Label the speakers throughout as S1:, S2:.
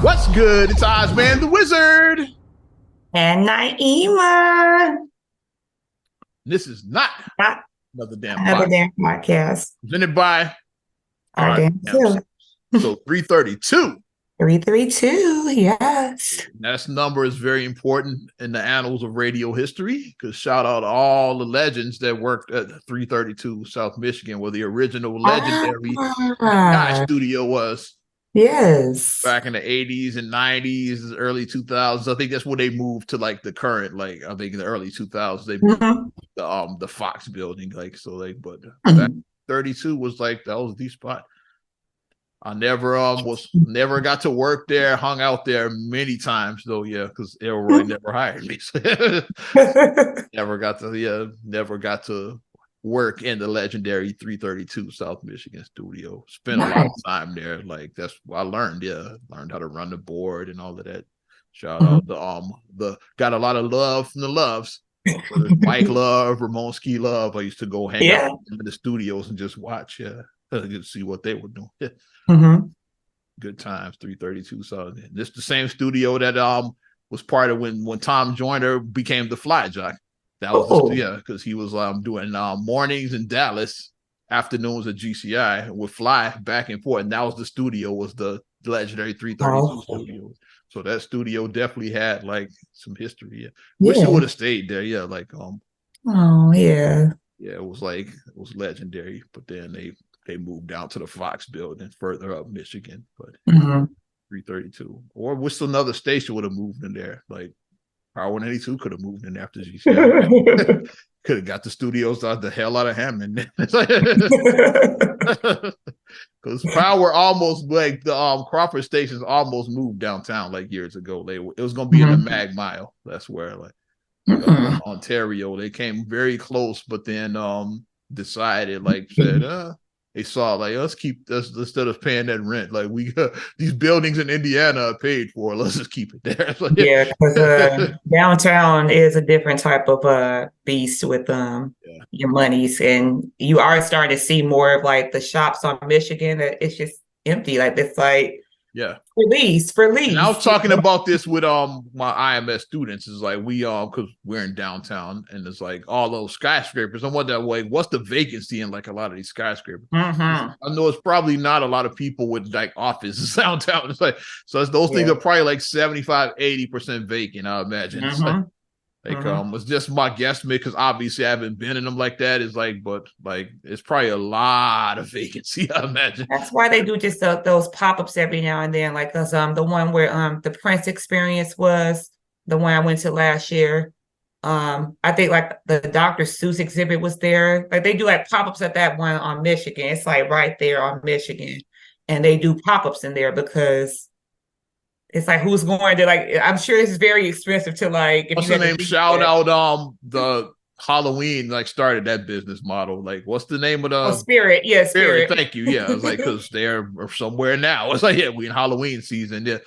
S1: What's good? It's Ozman the Wizard.
S2: And Naima.
S1: This is not
S2: Not
S1: another damn
S2: another
S1: podcast.
S2: damn podcast.
S1: Presented by
S2: Our
S1: our
S2: damn
S1: damn self.
S2: self.
S1: So 332.
S2: 332. Yes.
S1: That number is very important in the annals of radio history because shout out to all the legends that worked at 332 South Michigan, where the original legendary GI
S2: Ah,
S1: studio was
S2: yes.
S1: back in the 80s and 90s, early 2000s. I think that's when they moved to like the current, like I think in the early 2000s they moved
S2: Mhm.
S1: the Fox building, like so they but back
S2: Mhm.
S1: 32 was like that was the spot. I never got to work there, hung out there many times though, yeah, because Elroy never hired me. Never got to work in the legendary 332 South Michigan studio. Spent a lot of
S2: Nice.
S1: time there. Like that's what I learned, learned how to run the board and all of that. Shout
S2: Mhm.
S1: out the got a lot of love from the loves. Whether it's Mike Love, Ramon Ski Love. I used to go hang out
S2: Yeah.
S1: in the studios and just watch, to see what they were doing.
S2: Hmm.
S1: Good times, 332. So this is the same studio that was part of when Tom Joyner became the fly jock. That was
S2: Oh.
S1: because he was doing mornings in Dallas, afternoons at GCI with Fly back and forth. And that was the studio, was the legendary 332
S2: Okay.
S1: studio. So that studio definitely had like some history. Yeah. Wish it
S2: Yeah.
S1: would have stayed there. Yeah, like
S2: Oh, yeah.
S1: yeah, it was legendary. But then they moved down to the Fox building further up Michigan. But yeah,
S2: Hmm.
S1: 332. Or what's another station would have moved in there? Like Power 182 could have moved in after GCI. Could have got the studios out the hell out of Hammond. Because Power almost like the Crawford stations almost moved downtown like years ago. It was gonna be in the
S2: Hmm.
S1: Mag Mile. That's where like
S2: Hmm.
S1: Ontario. They came very close, but then decided like said they saw like let's keep this instead of paying that rent. Like we these buildings in Indiana are paid for. Let's just keep it there.
S2: Yeah, because downtown is a different type of beast with
S1: Yeah,
S2: your monies, and you are starting to see more of like the shops on Michigan that it's just empty. Like it's like
S1: yeah.
S2: for
S1: And I
S2: lease.
S1: was talking about this with my IMS students. Is like we because we're in downtown and it's like all those skyscrapers. I wonder like what's the vacancy in like a lot of these skyscrapers.
S2: Mm-hmm.
S1: I know it's probably not a lot of people with like offices downtown. It's like those things
S2: Yeah.
S1: are probably like 75-80% vacant, I imagine. It's
S2: Mm-hmm. Mm-hmm.
S1: it's just my guesstimate because obviously I haven't been in them like that. Is like, but like it's probably a lot of vacancy, I imagine.
S2: That's why they do just those pop-ups every now and then, like cause the one where the Prince experience was the one I went to last year. I think like the Dr. Seuss exhibit was there. Like they do like pop-ups at that one on Michigan. It's like right there on Michigan. And they do pop-ups in there because it's like who's going to like I'm sure it's very expensive to like if
S1: What's
S2: you
S1: the
S2: had to
S1: name?
S2: lease
S1: Shout
S2: that.
S1: out the Halloween like started that business model. Like, what's the name of
S2: Oh,
S1: the
S2: Spirit. Yeah,
S1: Spirit?
S2: Spirit.
S1: Thank you. Yeah, it's like because they're somewhere now. It's like yeah, we in Halloween season. Yeah,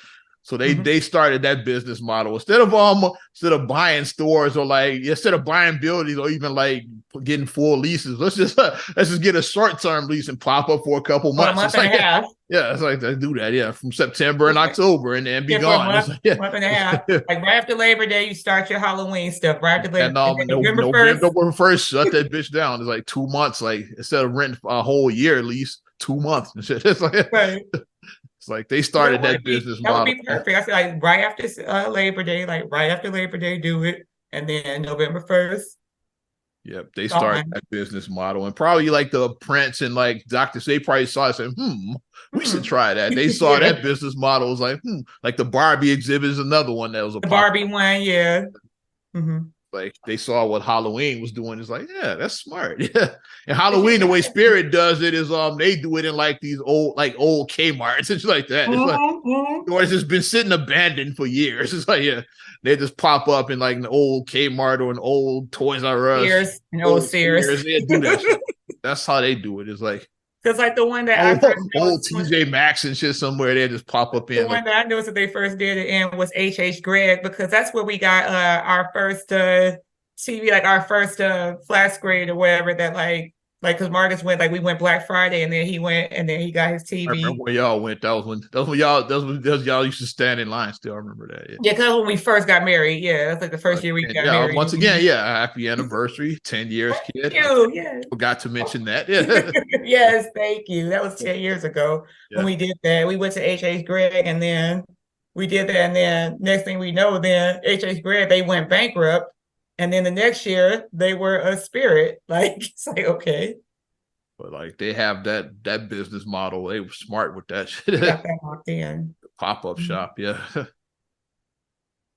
S1: so
S2: Mhm.
S1: they started that business model instead of buying stores or like instead of buying buildings or even like getting full leases. Let's just get a short term lease and pop up for a couple
S2: For a
S1: months.
S2: month
S1: It's
S2: and a
S1: like
S2: half.
S1: yeah, it's like they do that. Yeah, from September and October and then be
S2: Yeah, for a
S1: gone. It's like
S2: month and a half.
S1: yeah.
S2: Like right after Labor Day, you start your Halloween stuff. Right after Labor,
S1: And
S2: and then November 1st.
S1: November 1st, shut that bitch down. It's like 2 months. Like instead of rent a whole year, at least 2 months and shit.
S2: Right.
S1: It's like they
S2: That
S1: started
S2: would
S1: that
S2: be
S1: business
S2: that would
S1: model.
S2: be perfect. I feel like right after Labor Day, like right after Labor Day, do it, and then November 1st,
S1: Yep, they started
S2: gone.
S1: that business model, and probably like the Prince and like Dr. They probably saw it and said, we should
S2: Hmm.
S1: try that. They saw
S2: Yeah,
S1: that business model. It was like, like the Barbie exhibit is another one that was a
S2: the
S1: pop.
S2: Barbie one, yeah. Hmm.
S1: Like they saw what Halloween was doing. It's like, yeah, that's smart. Yeah. And Halloween, the way Spirit does it is they do it in like these old Kmart's and shit like that. It's like
S2: Hmm.
S1: or it's just been sitting abandoned for years. It's like, yeah, they just pop up in like an old Kmart or an old Toys R Us,
S2: Sears and old
S1: old
S2: Sears.
S1: Sears. They do that shit. That's how they do it. It's like
S2: Because like the one that I
S1: old,
S2: first
S1: old
S2: noticed,
S1: TJ Maxx and shit somewhere. They just pop up
S2: the
S1: in like,
S2: one that I noticed that they first did it in was H. Gregg because that's where we got our first TV, like our first flat screen or whatever that like Like, because Marcus went, like, we went Black Friday, and then he went, and then he got his
S1: I remember
S2: TV.
S1: when y'all went. That was y'all used to stand in line. Still, I remember that. Yeah.
S2: Yeah, because when we first got married, yeah, that's like the first year we
S1: And
S2: got
S1: yeah,
S2: married.
S1: once again, yeah, happy anniversary, 10 years, kid.
S2: Thank you. Yeah.
S1: Forgot to mention that. Yeah.
S2: Yes, thank you. That was 10 years ago when
S1: Yeah.
S2: we did that. We went to H.H. Gregg, and then we did that. And then next thing we know, then H.H. Gregg, they went bankrupt. And then the next year, they were a Spirit. Like, it's like, okay.
S1: But like they have that business model. They were smart with that
S2: We
S1: shit.
S2: got that locked in.
S1: Pop-up
S2: Mhm.
S1: shop, yeah.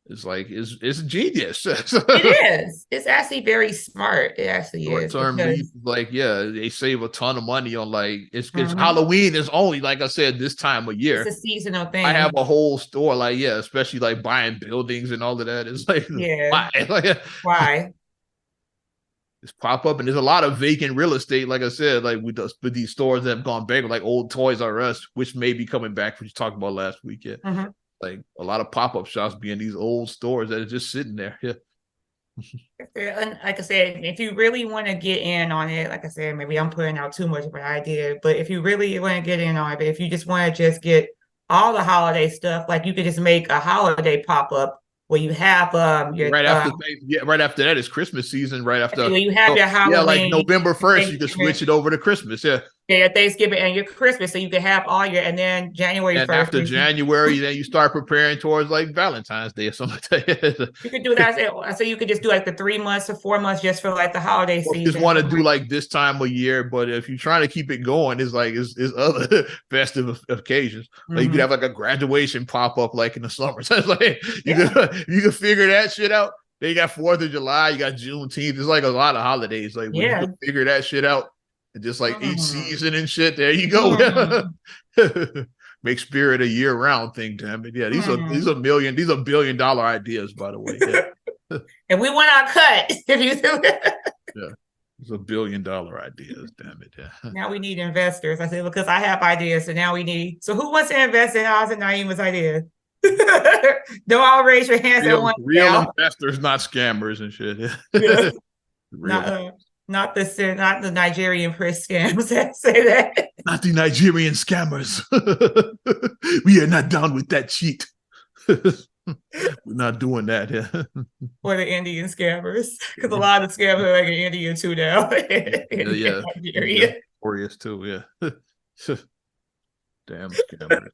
S1: It's like it's genius.
S2: It is. It's actually very smart. It actually
S1: Short
S2: is
S1: term lease,
S2: because
S1: like yeah, they save a ton of money on like it's
S2: mhm,
S1: Halloween is only like I said this time of
S2: it's
S1: year.
S2: a seasonal
S1: I have
S2: thing.
S1: a whole store like yeah, especially like buying buildings and all of that. It's like
S2: Yeah.
S1: why like
S2: Why?
S1: it's pop up and there's a lot of vacant real estate. Like I said, like with these stores that have gone bankrupt, like old Toys R Us, which may be coming back, which you talked about last week. Yeah,
S2: Mhm.
S1: like a lot of pop up shops being these old stores that are just sitting there. Yeah,
S2: And like I said, if you really want to get in on it, like I said, maybe I'm putting out too much of an idea, but if you really want to get in on it, if you just want to just get all the holiday stuff, like you could just make a holiday pop up where you have your
S1: right after yeah, right after that is Christmas season. Right after
S2: where you have
S1: oh,
S2: your
S1: yeah, like
S2: Halloween,
S1: November 1st, you can
S2: Thanksgiving,
S1: switch it over to Christmas. Yeah,
S2: your Thanksgiving, and your Christmas, so you can have all your, and then January
S1: and
S2: 1st,
S1: after January, then you start preparing towards like Valentine's Day or something like that.
S2: you could do that. So you could just do like the 3 months or 4 months just for like the holiday
S1: Or if you just
S2: season.
S1: want to do like this time of year, but if you're trying to keep it going, it's like it's other festive occasions. Like you could
S2: Mhm.
S1: have like a graduation pop up like in the summer. So it's like
S2: Yeah.
S1: you can figure that shit out. Then you got 4th of July, you got Juneteenth. It's like a lot of holidays. Like when you can
S2: Yeah.
S1: figure that shit out and just like each
S2: Mm.
S1: season and shit, there you go.
S2: Mm.
S1: Make spirit a year round thing, damn it. Yeah,
S2: Mm.
S1: these are $1 billion ideas, by the way. Yeah.
S2: And we want our cut. If you do that.
S1: Yeah. These are $1 billion ideas, damn it. Yeah.
S2: Now we need investors. I said, because I have ideas. So now we need. So who wants to invest in Oz and Naima's idea? Don't all raise your hands at once
S1: Real
S2: now.
S1: investors, not scammers and shit.
S2: Yeah.
S1: Real,
S2: Not the Nigerian press scams that say that.
S1: not the Nigerian scammers. We are not down with that cheat. We're not doing that. Yeah,
S2: Or the Indian scammers. Because a lot of the scammers are like in India too now.
S1: yeah,
S2: Nigeria.
S1: Notorious too. Yeah, damn scammers.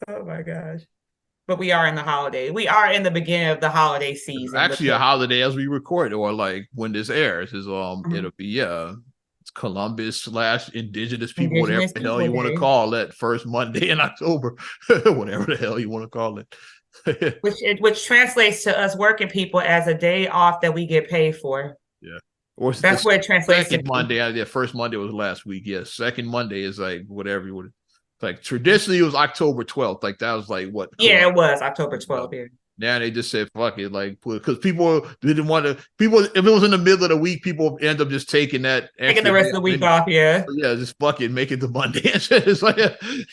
S2: Oh my gosh. But we are in the holiday. We are in the beginning of the holiday
S1: It's
S2: season.
S1: actually a holiday as we record, or like when this airs is
S2: Mhm.
S1: it'll be it's Columbus / Indigenous people, whatever
S2: Indigenous
S1: the hell
S2: People
S1: you want to
S2: Day,
S1: call that first Monday in October, whatever the hell you want to call it.
S2: which translates to us working people as a day off that we get paid for.
S1: Yeah. Or
S2: That's
S1: the
S2: what it translates to
S1: second
S2: be.
S1: Monday. Yeah, first Monday was last week. Yeah, second Monday is like whatever you would. Like traditionally, it was October 12th. Like that was like what
S2: Yeah,
S1: Columbus.
S2: it was October 12th. Yeah.
S1: Now they just said fuck it, like because people didn't want to. People, if it was in the middle of the week, people end up just taking that
S2: Taking
S1: extra
S2: the
S1: day
S2: rest of the
S1: off
S2: week
S1: anyway.
S2: off. Yeah.
S1: So yeah, just fuck it, make it to Monday. It's like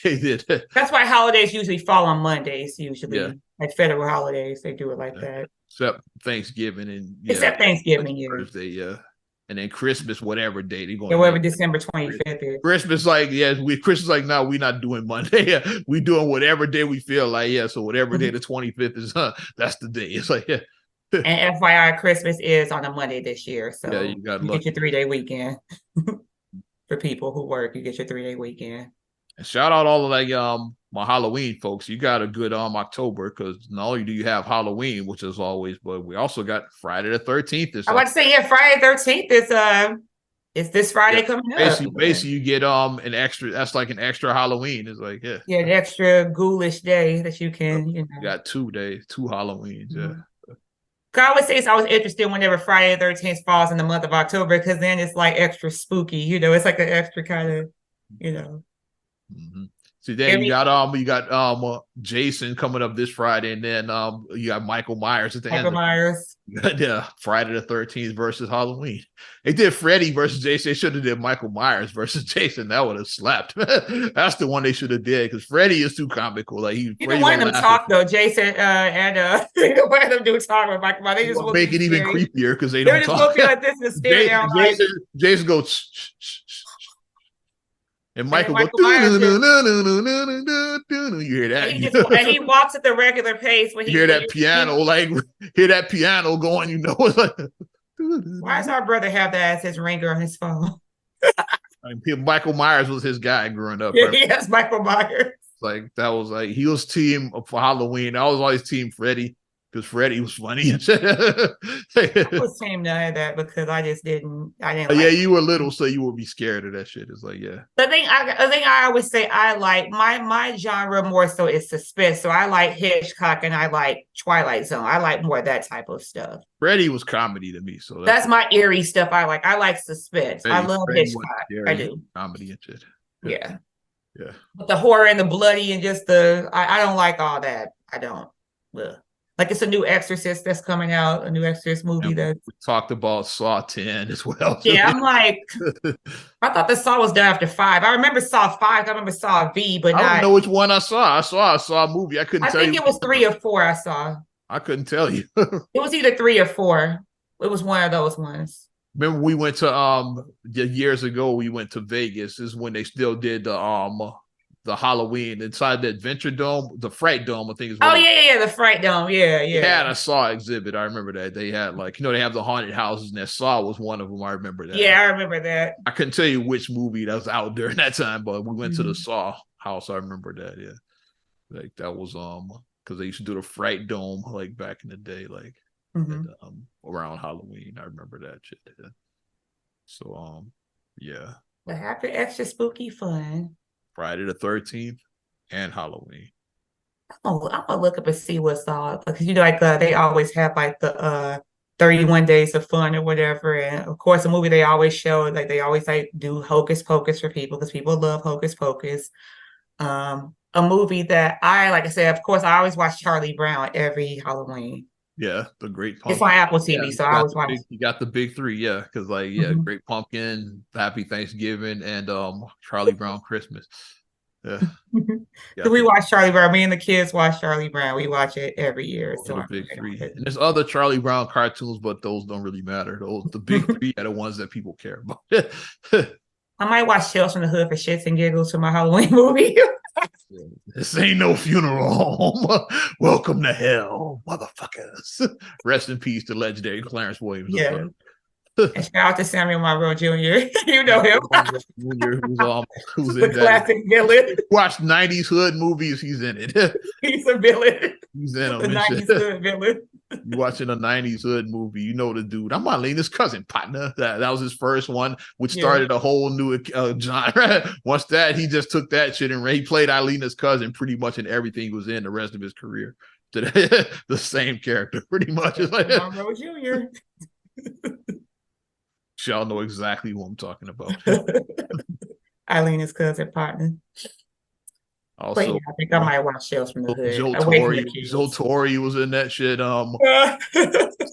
S1: they did.
S2: That's why holidays usually fall on Mondays,
S1: Yeah,
S2: usually. Like federal holidays, they do it like that.
S1: except Thanksgiving and yeah,
S2: Except Thanksgiving, yeah.
S1: Thursday. Yeah, and then Christmas, whatever day they're
S2: Yeah,
S1: going to
S2: whatever
S1: make.
S2: December 25th is.
S1: Christmas, like, yeah, Christmas, like, no, we're not doing Monday. Yeah, we doing whatever day we feel like, yeah. So whatever day
S2: Mhm.
S1: the 25th is, that's the day. It's like, yeah,
S2: And FYI, Christmas is on a Monday this year.
S1: yeah,
S2: So
S1: you got
S2: you get your
S1: lucky.
S2: 3-day weekend. For people who work, you get your 3-day weekend.
S1: And shout out all of like my Halloween folks. You got a good October because not only do you have Halloween, which is always, but we also got Friday the 13th. This
S2: I want to say, yeah, Friday 13th is this Friday
S1: yeah,
S2: coming up.
S1: basically you get an extra. That's like an extra Halloween. It's like yeah,
S2: Yeah, an extra ghoulish day that you can,
S1: you got 2 days, 2 Halloweens. Yeah.
S2: Mhm. I always say it's always interesting whenever Friday the 13th falls in the month of October because then it's like extra spooky, it's like an extra kind of.
S1: Mm-hmm. See, then you got Jason coming up this Friday, and then you got Michael Myers at the
S2: Michael
S1: end.
S2: Myers.
S1: Yeah, Friday the 13th versus Halloween. They did Freddy versus Jason. They should have did Michael Myers versus Jason. That would have slapped. That's the one they should have did because Freddy is too comical. Like
S2: you don't want them talk though, Jason and you don't want them to talk with Michael Myers. They just
S1: will make it even creepier because they don't
S2: just
S1: talk.
S2: Feel like this is stare down.
S1: Jason goes. And Michael goes, you hear that?
S2: And he walks at the regular pace when
S1: you hear that piano, like hear that piano going, you know, it's like
S2: why does our brother have that as his ringer on his phone?
S1: Michael Myers was his guy growing up.
S2: Yeah, right? Yes, Michael Myers.
S1: Like that was like he was team for Halloween. I was always team Freddy. Because Freddy was funny. I
S2: was team none of that because I didn't.
S1: Yeah, you were little, so you would be scared of that shit. It's like, yeah.
S2: The thing I always say I like my genre more so is suspense. So I like Hitchcock and I like Twilight Zone. I like more of that type of stuff.
S1: Freddy was comedy to me, so
S2: that's my eerie stuff. I like suspense. I love Hitchcock. I do
S1: comedy and shit.
S2: Yeah.
S1: But
S2: the horror and the bloody and just I don't like all that. I don't. Ugh. Like it's a new Exorcist that's coming out, a new Exorcist movie that
S1: we talked about Saw 10 as well.
S2: Yeah, I'm like, I thought the Saw was done after 5. I remember Saw 5, I remember Saw V, but
S1: I don't know which one I saw. I saw a movie. I couldn't tell you.
S2: I think it was 3 or 4 I saw.
S1: I couldn't tell you.
S2: It was either 3 or 4. It was one of those ones.
S1: Remember we went to years ago, we went to Vegas. This is when they still did the Halloween inside the Adventure Dome, the Fright Dome, I think is.
S2: Oh yeah, the Fright Dome, yeah.
S1: They had a Saw exhibit. I remember that they had they have the haunted houses, and that Saw was one of them. I remember that.
S2: Yeah, I remember that.
S1: I couldn't tell you which movie that was out during that time, but we went to the Saw house. I remember that. Yeah, like that was because they used to do the Fright Dome like back in the day, like around Halloween. I remember that shit. Yeah. So yeah.
S2: But happy extra spooky fun.
S1: Friday the 13th and Halloween.
S2: I'm gonna look up and see what's all because they always have like the 31 Days of Fun or whatever, and of course the movie they always show they always do Hocus Pocus for people because people love Hocus Pocus. A movie that like I said, of course I always watch Charlie Brown every Halloween.
S1: Yeah, the Great
S2: Pumpkin. It's on Apple TV, so I always watch.
S1: You got the big 3, yeah, because Great Pumpkin, Happy Thanksgiving, and Charlie Brown Christmas. Yeah.
S2: So we watch Charlie Brown. Me and the kids watch Charlie Brown. We watch it every year. So
S1: the big 3, and there's other Charlie Brown cartoons, but those don't really matter. The big 3 are the ones that people care about.
S2: I might watch Tales from the Hood for shits and giggles for my Halloween movie.
S1: This ain't no funeral home. Welcome to hell, motherfuckers. Rest in peace to legendary Clarence Williams.
S2: Yeah. And shout out to Samuel Monroe Jr. You know him.
S1: Who's
S2: the
S1: in
S2: classic villain.
S1: Watch 90s hood movies, he's in it.
S2: He's a villain.
S1: He's in
S2: the 90s hood villain.
S1: You watching a 90s hood movie, you know the dude. I'm Marlena's cousin, partner. That was his first one, which started a whole new genre. Once that, he just took that shit and he played Eileena's cousin pretty much in everything he was in the rest of his career. The same character, pretty much. It's like
S2: Monroe Jr.
S1: Y'all know exactly who I'm talking about.
S2: Eileena's cousin, partner.
S1: Also,
S2: I think I might watch Tales from the Hood.
S1: Joe Torre was in that shit.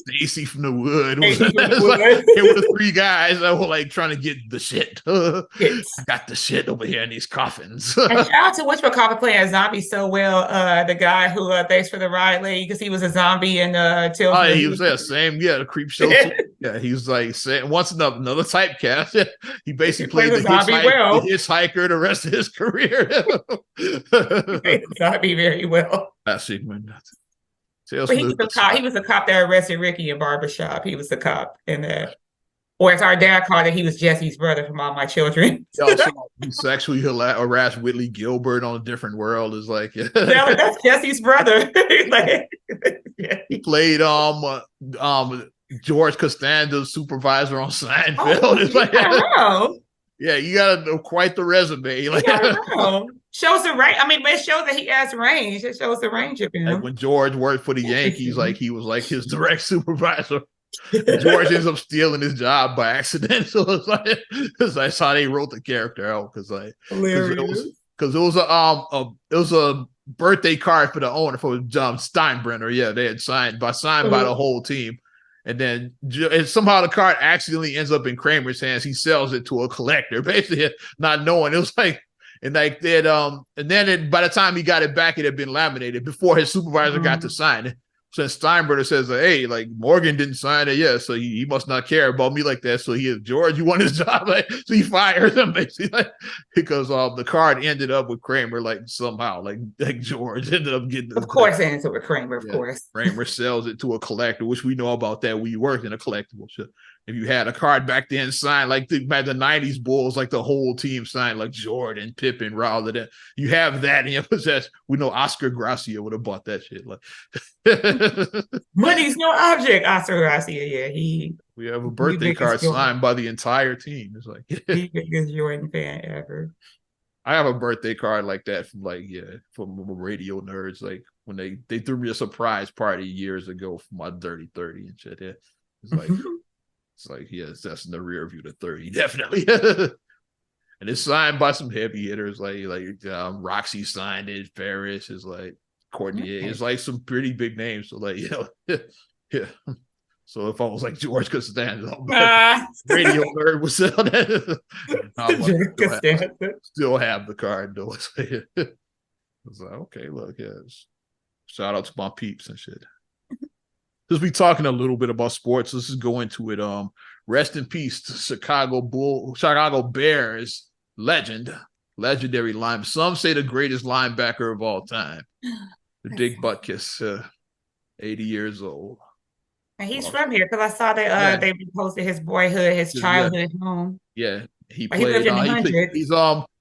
S1: Stacy from the Wood was
S2: in that.
S1: It was 3 guys that were trying to get the shit. I got the shit over here in these coffins.
S2: And shout out to Witchcraft playing a zombie so well. The guy who thanks for the ride lady because he was a zombie in Tales.
S1: Oh, he was there, the creep show. Yeah, he was saying once another typecast. He basically played the hitchhiker the rest of his career.
S2: That'd be very well.
S1: Classic, man.
S2: He was a cop that arrested Ricky in Barbershop. He was the cop in that. Or as our dad called it, he was Jesse's brother from All My Children.
S1: He sexually harassed Whitley Gilbert on A Different World. Is
S2: that's Jesse's brother.
S1: He played George Costanza's supervisor on Seinfeld. Yeah, you got quite the resume.
S2: Shows the range. I mean, but it shows that he has range. It shows the range of him.
S1: When George worked for the Yankees, he was his direct supervisor. George ends up stealing his job by accident. So that's how they wrote the character out. Because because it was a birthday card for the owner for Steinbrenner. Yeah, they had signed by the whole team. And then and somehow the card accidentally ends up in Kramer's hands. He sells it to a collector, basically not knowing. It was like, and like that, and then by the time he got it back, it had been laminated before his supervisor got to sign it. So Steinbrenner says, hey, like Morgan didn't sign it yet, so he must not care about me like that. So he is George, you want his job, like, so he fires him basically, like, because the card ended up with Kramer, like somehow, like George ended up getting.
S2: Of course, it ended up with Kramer. Of course,
S1: Kramer sells it to a collector, which we know about that. We worked in a collectible shop. If you had a card back then signed like by the 90s Bulls, like the whole team signed like Jordan, Pippen, rather than you have that in your possession. We know Oscar Gracia would have bought that shit. Like
S2: money's no object, Oscar Gracia. Yeah,
S1: we have a birthday card signed by the entire team. It's like
S2: the biggest Jordan fan ever.
S1: I have a birthday card like that from from Radio Nerds. Like when they threw me a surprise party years ago for my dirty 30 and shit. Yeah. It's like it's like, yes, that's in the rear view to 30, definitely. And it's signed by some heavy hitters, like Roxy signed it, Ferris is like Cordier. It's like some pretty big names. So like, yeah. So if I was like George Costanza, Radio Nerd was sell that. Still have the card though. I was like, okay, look, yes. Shout out to my peeps and shit. Because we talking a little bit about sports, let's just go into it. Rest in peace to Chicago Bears legendary linebacker. Some say the greatest linebacker of all time, the Dick Butkus, 80 years old.
S2: And he's from here because I saw that they posted his boyhood, his childhood home.
S1: Yeah, he played.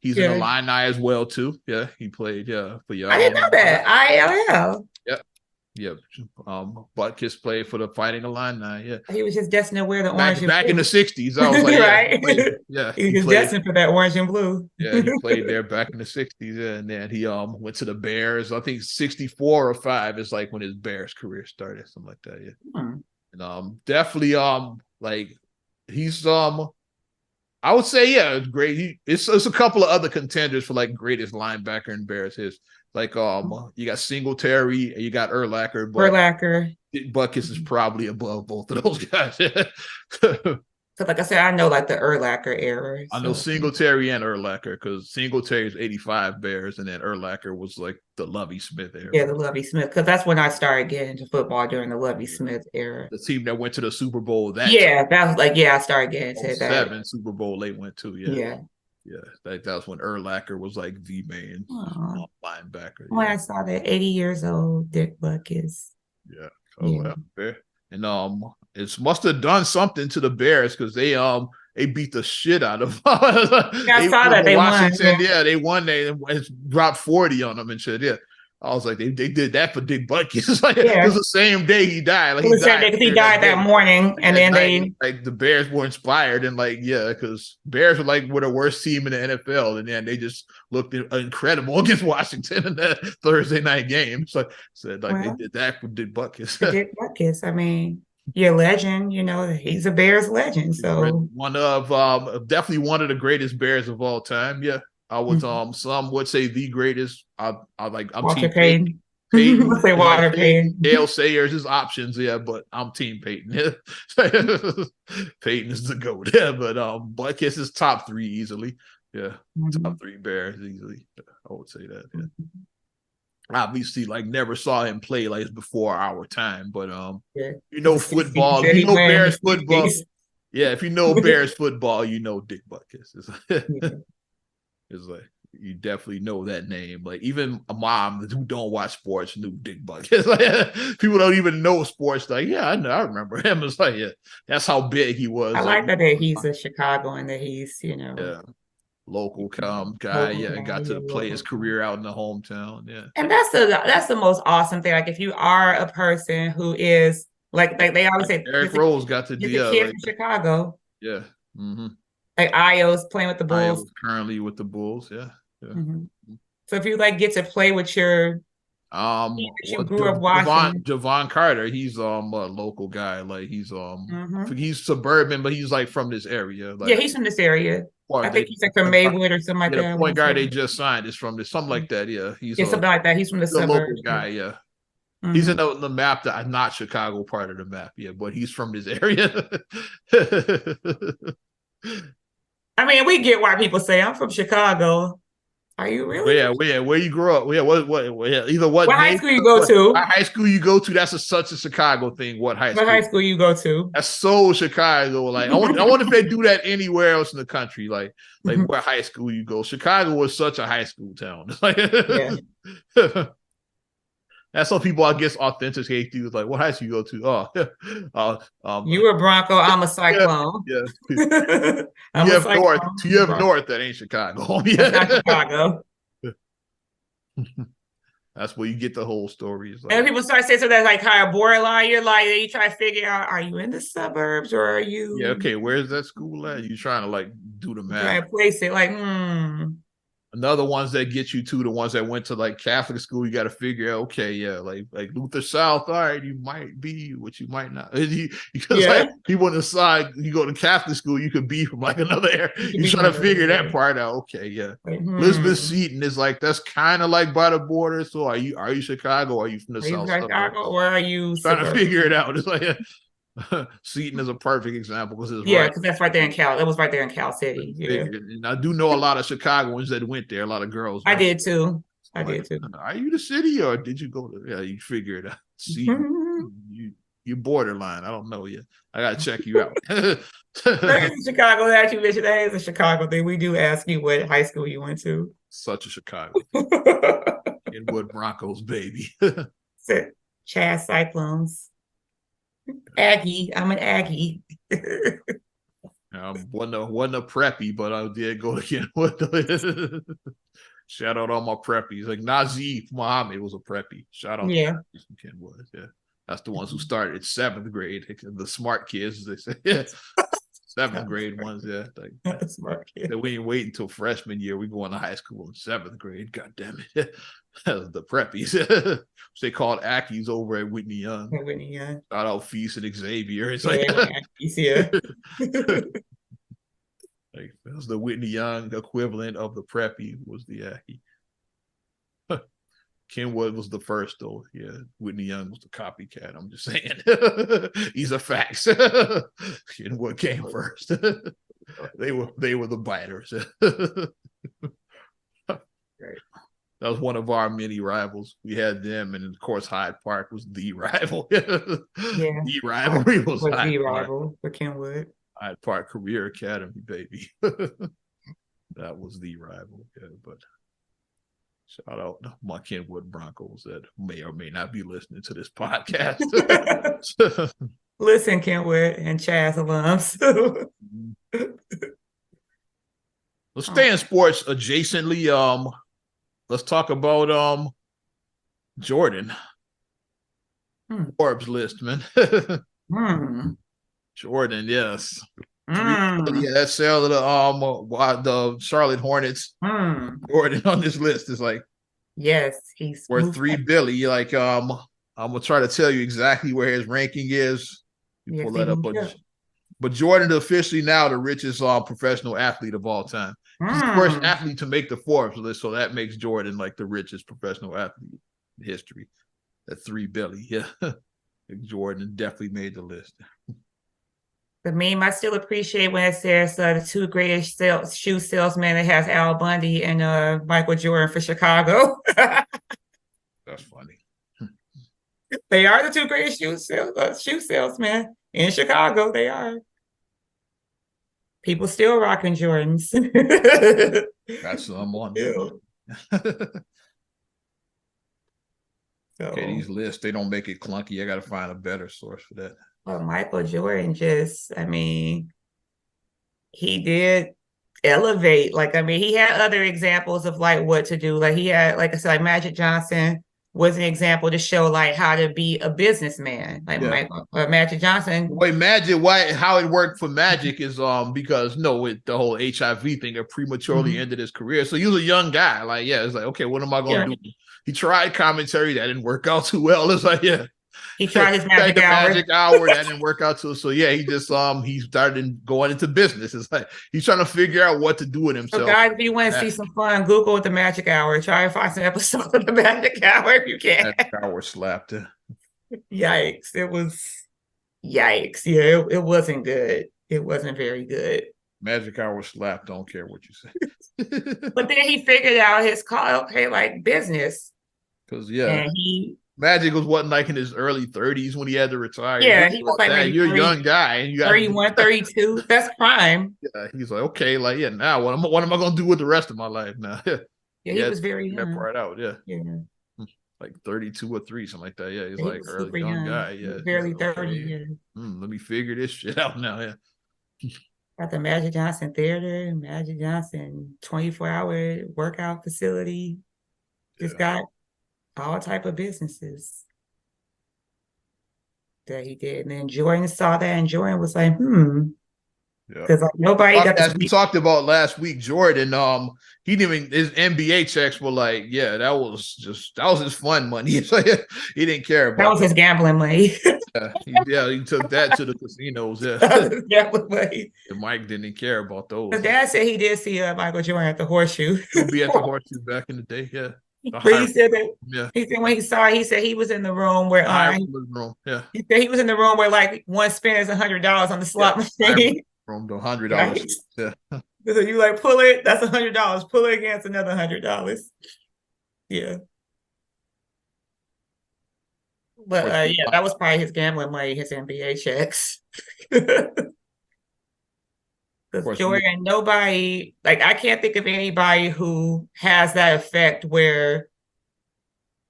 S1: He's in Illini as well too. Yeah, he played. Yeah, for y'all.
S2: I didn't know that. ILL.
S1: Yeah, Butkus played for the Fighting Illini. Yeah,
S2: he was just destined to wear the orange.
S1: Back in the '60s, I was like,
S2: right? He was destined for that orange and blue.
S1: Yeah, he played there back in the '60s, and then he went to the Bears. I think '64 or '5 is like when his Bears career started, something like that. Yeah, and definitely like he's I would say great. It's a couple of other contenders for like greatest linebacker in Bears history. Like you got Singletary and you got Urlacher. Butkus is probably above both of those guys.
S2: So like I said, I know like the Urlacher era.
S1: I know Singletary and Urlacher because Singletary is 85 Bears and then Urlacher was like the Lovie Smith era.
S2: Yeah, the Lovie Smith, because that's when I started getting into football during the Lovie Smith era.
S1: The team that went to the Super Bowl
S2: that was like, I started getting into that.
S1: 7 Super Bowl they went to, Yeah, that was when Urlacher was like the main linebacker.
S2: When I saw that 80 years old Dick Butkus.
S1: And it must have done something to the Bears because they beat the shit out of
S2: I saw that they
S1: Washington.
S2: Won.
S1: Yeah, they won. They dropped 40 on them and shit. Yeah. I was like, they did that for Dick Butkus. It was the same day he died. Like
S2: he died that morning, and then
S1: the Bears were inspired and because Bears were the worst team in the NFL, and then they just looked incredible against Washington in that Thursday night game. So they did that for Dick Butkus.
S2: Dick Butkus. I mean, you're a legend. He's a Bears legend. So
S1: definitely one of the greatest Bears of all time. Yeah. I would some would say the greatest. I'm
S2: Walter
S1: team
S2: Payton.
S1: Payton.
S2: Say Walter Payton.
S1: Dale Sayers is options, but I'm team Payton. Payton is the GOAT. Yeah, but Butkus is top 3 easily. Yeah, top 3 Bears easily. I would say that. Yeah. Obviously, never saw him play before our time, but football, Bears football. Yeah, if you know Bears football, Dick Butkus. It's like you definitely know that name. Like even a mom who don't watch sports knew Dick Butkus. People don't even know sports. Like, I know, I remember him. It's like, that's how big he was.
S2: I like that he's a Chicagoan, that he's
S1: local guy. Got to play his career out in the hometown. Yeah,
S2: and that's the most awesome thing. Like if you are a person who is like they always say,
S1: Eric Rose got to
S2: be a kid from Chicago.
S1: Yeah. Mm-hmm.
S2: Like Io's playing with the Bulls.
S1: Io's currently with the Bulls, yeah.
S2: Mm-hmm. So if you get to play with your you grew up watching
S1: Javon Carter, he's a local guy. Like he's he's suburban, but he's from this area.
S2: He's from this area. I
S1: Part
S2: think he's like from Maywood or something like
S1: yeah, the
S2: that.
S1: point guard they just signed is from this, something like that. Yeah,
S2: Yeah, something like that. He's from the
S1: the local
S2: suburbs.
S1: guy. Yeah, he's in
S2: Mm-hmm.
S1: the map that not Chicago part of the map. Yeah, but he's from this area.
S2: I mean, we get why people say I'm from Chicago. Are you really from
S1: Where you grew up? Yeah, yeah, either what
S2: what high
S1: name,
S2: school you go
S1: what
S2: to?
S1: high school you go to. That's such a Chicago thing. What high
S2: What
S1: school?
S2: high school you go to?
S1: That's so Chicago. Like I wonder if they do that anywhere else in the country. Like where high school you go. Chicago was such a high school town.
S2: Yeah.
S1: That's how people, I guess, authenticate you. Like, what high school you go to?
S2: You a Bronco, I'm a
S1: yeah,
S2: Cyclone.
S1: yeah.
S2: I'm
S1: You
S2: a
S1: have North.
S2: Cyclone.
S1: You have North. That ain't Chicago.
S2: That's not Chicago.
S1: That's where you get the whole story. It's
S2: And
S1: like,
S2: people start saying something that's like kind of borderline. You're like, you try to figure out, are you in the suburbs or are you
S1: yeah, okay, where's that school at? You trying to like do the math.
S2: trying to place it like,
S1: Another ones that get you to the ones that went to like Catholic school, you got to figure out, okay, yeah, like Luther South, all right, you might be, what you might not. Because
S2: yeah.
S1: like people on the side, you go to Catholic school, you could be from like another area. You trying to figure that part out. Okay, yeah.
S2: Like,
S1: Elizabeth Seton is like, that's kind of like by the border. So are you Chicago? Or are you from the
S2: are you
S1: South
S2: Chicago or are you
S1: trying to figure it out. It's like Seton is a perfect example because it's right.
S2: Because that's right there in Cal. That was right there in Cal City. Yeah.
S1: And I do know a lot of Chicagoans that went there. A lot of girls.
S2: I did too.
S1: I did too. Are you the city or did you go to? Yeah, you figure it out. Seton, you're borderline. I don't know yet. I gotta check you out.
S2: Chicago, that you mentioned, that is a Chicago thing. We do ask you what high school you went to.
S1: Such a Chicago. Inwood Broncos, baby.
S2: Chaz Cyclones. Aggie. I'm an Aggie.
S1: Wasn't a preppy, but I did go again. Shout out all my preppies. Like Nazif Muhammad was a preppy. Shout out
S2: to
S1: Kenwood. Yeah. That's the ones who started at 7th grade. The smart kids, as they say. Yeah. 7th grade ones, yeah. Like smart kids. We ain't wait until freshman year. We go into high school in 7th grade. God damn it. The preppies. They called Ackies over at Whitney Young. Shout out Feast and Xavier. It's like Ackies, yeah. Like that was the Whitney Young equivalent of the preppy was the Ackie. Kenwood was the first though. Yeah, Whitney Young was the copycat. I'm just saying. These are facts. Kenwood came first. They were the biters. Right. That was one of our many rivals. We had them, and of course, Hyde Park was the rival. Yeah, the rivalry was Hyde
S2: the
S1: Park.
S2: rival for Kenwood.
S1: Hyde Park Career Academy, baby. That was the rival. Yeah, but shout out my Kenwood Broncos that may or may not be listening to this podcast.
S2: Listen, Kenwood and Chaz alums.
S1: Let's stay in sports adjacently. Let's talk about Jordan. Forbes list, man. Jordan, yes. Yeah, that sale of the Charlotte Hornets. Jordan on this list is like,
S2: yes, he's
S1: worth $3 billion. Like, I'm gonna try to tell you exactly where his ranking is. You pull that up, but Jordan officially now the richest professional athlete of all time. He's the first athlete to make the Forbes list, so that makes Jordan like the richest professional athlete in history. At $3 billion, yeah. Jordan definitely made the list.
S2: The meme I still appreciate when it says the two greatest shoe salesmen. It has Al Bundy and Michael Jordan for Chicago.
S1: That's funny.
S2: They are the two greatest shoe salesmen in Chicago. They are. People still rocking Jordans.
S1: That's some on. Okay, these lists, they don't make it clunky. I got to find a better source for that.
S2: Well, Michael Jordan he did elevate. Like, he had other examples of like what to do. Like he had, like I said, like Magic Johnson was an example to show like how to be a businessman. Like Magic Johnson.
S1: Wait, how it worked for Magic is because the whole HIV thing, it prematurely ended his career. So he was a young guy. Like, it's like, okay, what am I gonna do? He tried commentary, that didn't work out too well. It's like,
S2: He tried his
S1: tried
S2: magic
S1: the
S2: hour.
S1: magic hour. That didn't work out. So yeah, he started going into business. It's like he's trying to figure out what to do with
S2: So
S1: himself.
S2: guys, if you want to see some fun, Google the magic hour. Try and find some episodes of the magic hour if you can.
S1: Magic hour slapped.
S2: Yikes. It was yikes. Yeah, it wasn't good. It wasn't very good.
S1: Magic hour slap. Don't care what you say.
S2: But then he figured out his call, okay, like business.
S1: Because
S2: And he
S1: Magic was what, like in his early 30s when he had to retire.
S2: yeah, he was like maybe
S1: you're
S2: 30,
S1: a young guy and you got
S2: 31, 32. That's prime.
S1: Yeah, he's like, okay, like now what am I gonna do with the rest of my life now?
S2: Yeah, he was very
S1: that
S2: young.
S1: part out, yeah.
S2: Yeah.
S1: Like 32 or 3, something like that. Yeah, he's
S2: He
S1: like
S2: was
S1: early
S2: super
S1: young guy. Yeah,
S2: barely
S1: like,
S2: 30.
S1: okay,
S2: Yeah.
S1: let me figure this shit out now. Yeah.
S2: Got the Magic Johnson Theater, Magic Johnson 24-hour workout facility. Just got all type of businesses that he did. And then Jordan saw that and Jordan was like, because like nobody got
S1: as we talked about last week, Jordan, he didn't even, his NBA checks were like, yeah, that was his fun money. He didn't care about
S2: that was his gambling money.
S1: he took that to the casinos. Yeah,
S2: that was his gambling money.
S1: And Mike didn't care about those.
S2: His dad said he did see Michael Jordan at the Horseshoe.
S1: He'll be at the Horseshoe back in the day. Yeah.
S2: But he said that he said when he saw it, he said he was in the room where
S1: yeah.
S2: He said he was in the room where like one spin is $100 on the slot machine.
S1: From the $100. Yeah.
S2: So you like pull it, that's $100. Pull it against another $100. Yeah. But yeah, that was probably his gambling money, his NBA checks. Because Jordan, nobody, like I can't think of anybody who has that effect where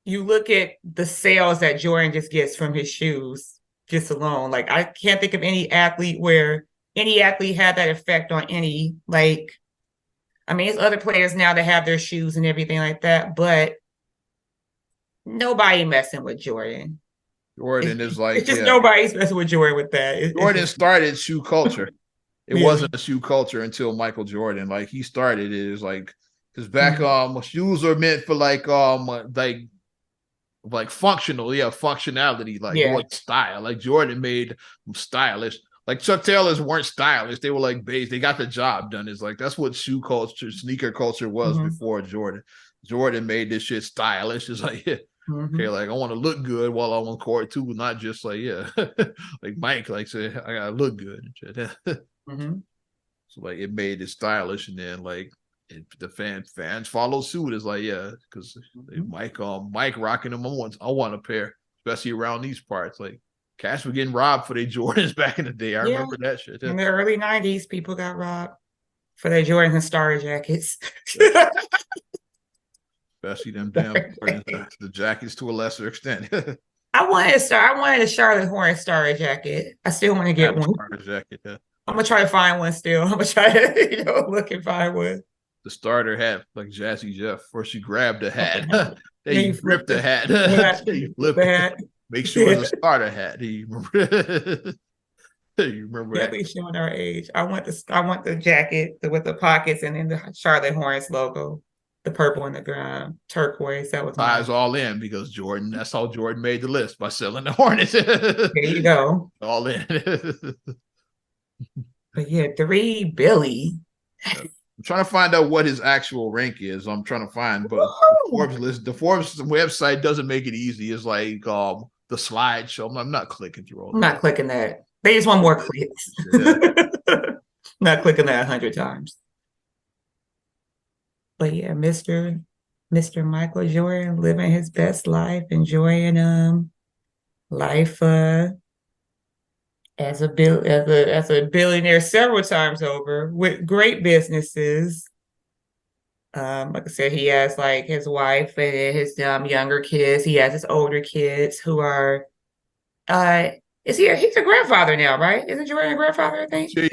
S2: you look at the sales that Jordan just gets from his shoes just alone. Like I can't think of any athlete where any athlete had that effect on any, like, I mean, it's other players now that have their shoes and everything like that, but nobody messing with Jordan.
S1: Jordan is like,
S2: it's just nobody's messing with Jordan with that.
S1: Jordan started shoe culture. It wasn't a shoe culture until Michael Jordan. Like he started it. It was like, because back shoes are meant for like functional, functionality, like style. Like Jordan made them stylish. Like Chuck Taylors weren't stylish. They were like beige. They got the job done. It's like that's what shoe culture, sneaker culture was before Jordan. Jordan made this shit stylish. It's like, okay, like I want to look good while I'm on court too, not just like, like Mike, like say I gotta look good and shit. So like it made it stylish, and then like the fans follow suit. It's like, because Mike rocking them. I want a pair, especially around these parts. Like cats were getting robbed for their Jordans back in the day. I remember that shit.
S2: In the early 90s, people got robbed for their Jordans and Starter jackets.
S1: Especially them damn the jackets to a lesser extent.
S2: I wanted a Charlotte Hornet Starter jacket. I still want to get one.
S1: Starter jacket,
S2: I'm gonna try to find one still. I'm gonna try to look and find one.
S1: The starter hat, like Jazzy Jeff, first you grab the hat, then you flip the hat. You flip the hat. Make sure it's a starter hat. You remember that?
S2: We showing our age. I want the jacket with the pockets and then the Charlotte Hornets logo, the purple and the turquoise. That was
S1: ties all in because Jordan. That's how Jordan made the list, by selling the Hornets.
S2: There you go.
S1: All in.
S2: But yeah, 3 Billy.
S1: I'm trying to find out what his actual rank is. I'm trying to find, but the Forbes website doesn't make it easy. It's like the slideshow. I'm not clicking through all that.
S2: I'm not clicking that. They just want more clicks. Not clicking that 100 times. But yeah, Mr. Michael Jordan living his best life, enjoying life as a billionaire several times over with great businesses. Like I said, he has like his wife and his younger kids. He has his older kids who are he's a grandfather now, right? Isn't Jordan a grandfather, I think?
S1: I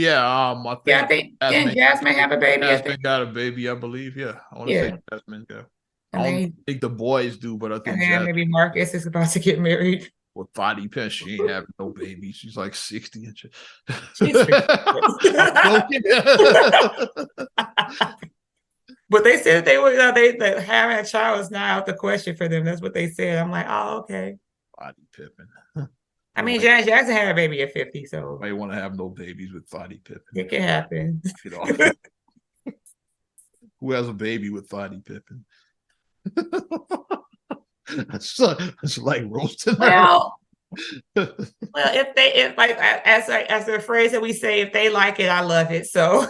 S1: think
S2: Jasmine have a baby.
S1: Jasmine got a baby, I believe. Yeah. I want to say Jasmine got. I don't think the boys do, but I think
S2: maybe Marcus is about to get married.
S1: With body pen, she ain't having no baby. She's like 60 and shit.
S2: But they said they were they having a child is not out the question for them. That's what they said. I'm like, oh, okay.
S1: Scottie Pippen.
S2: I mean,
S1: Nobody,
S2: Janet Jackson had a baby at 50, so
S1: nobody want to have no babies with Scottie Pippen.
S2: it can happen.
S1: Get off. Who has a baby with Scottie Pippen? That's like roasting her.
S2: Well, well, if like as the phrase that we say, if they like it, I love it. So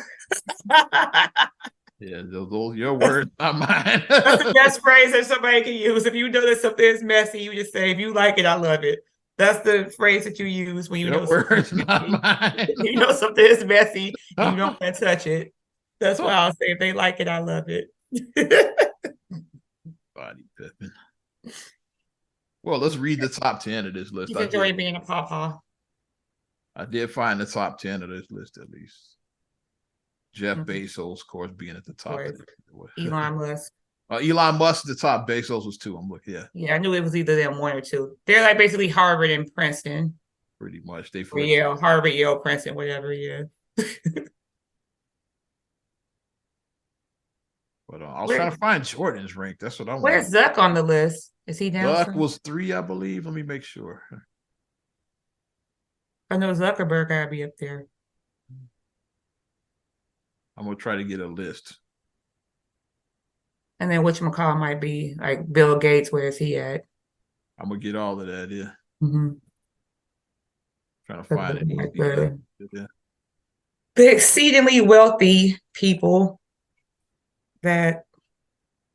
S1: Yeah, those your words, not mine.
S2: that's the best phrase that somebody can use. If you know that something is messy, you just say, if you like it, I love it. That's the phrase that you use when you
S1: Your
S2: know something
S1: words,
S2: is
S1: not
S2: messy.
S1: mine.
S2: You know something is messy and you don't want to touch it. That's why I'll say, if they like it, I love it.
S1: Scottie Pippen. Well, let's read the top 10 of this list.
S2: He's enjoying being a pawpaw.
S1: I did find the top 10 of this list at least. Jeff
S2: Mhm.
S1: Bezos, of course, being at the top.
S2: Elon Musk.
S1: Elon Musk, the top. Bezos was 2. I'm looking. Yeah.
S2: Yeah, I knew it was either them 1 or 2. They're like basically Harvard and Princeton.
S1: Pretty much. They
S2: Or Yale, Harvard, Yale, Princeton, whatever. Yeah.
S1: But I was trying to find Jordan's rank. That's what I want.
S2: Where's Zuck on the list? Is he down?
S1: Zuck was 3, I believe. Let me make sure.
S2: I know Zuckerberg gotta be up there.
S1: I'm gonna try to get a list.
S2: And then whatchamacallit might be like Bill Gates. Where is he at?
S1: I'm gonna get all of that. Yeah.
S2: Mm-hmm.
S1: Trying to find it.
S2: Like
S1: the
S2: exceedingly wealthy people that,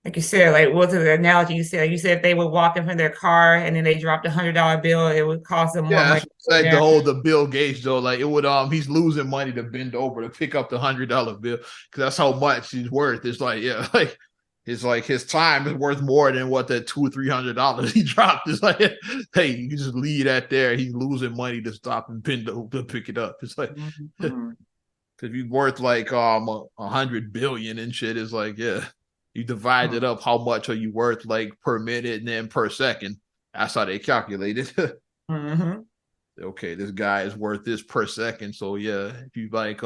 S2: like you said, like what's the analogy you said? You said if they were walking from their car and then they dropped $100 bill, it would cost them more money.
S1: Like the Bill Gates though, like it would he's losing money to bend over to pick up the $100 bill because that's how much he's worth. It's like like it's like his time is worth more than what that $200-300 he dropped. It's like, hey, you can just leave that there. He's losing money to stop and bend over to pick it up. It's like because he's worth like 100 billion and shit. It's like you divide it up. How much are you worth like per minute and then per second? That's how they calculate it. Okay, this guy is worth this per second. So if you like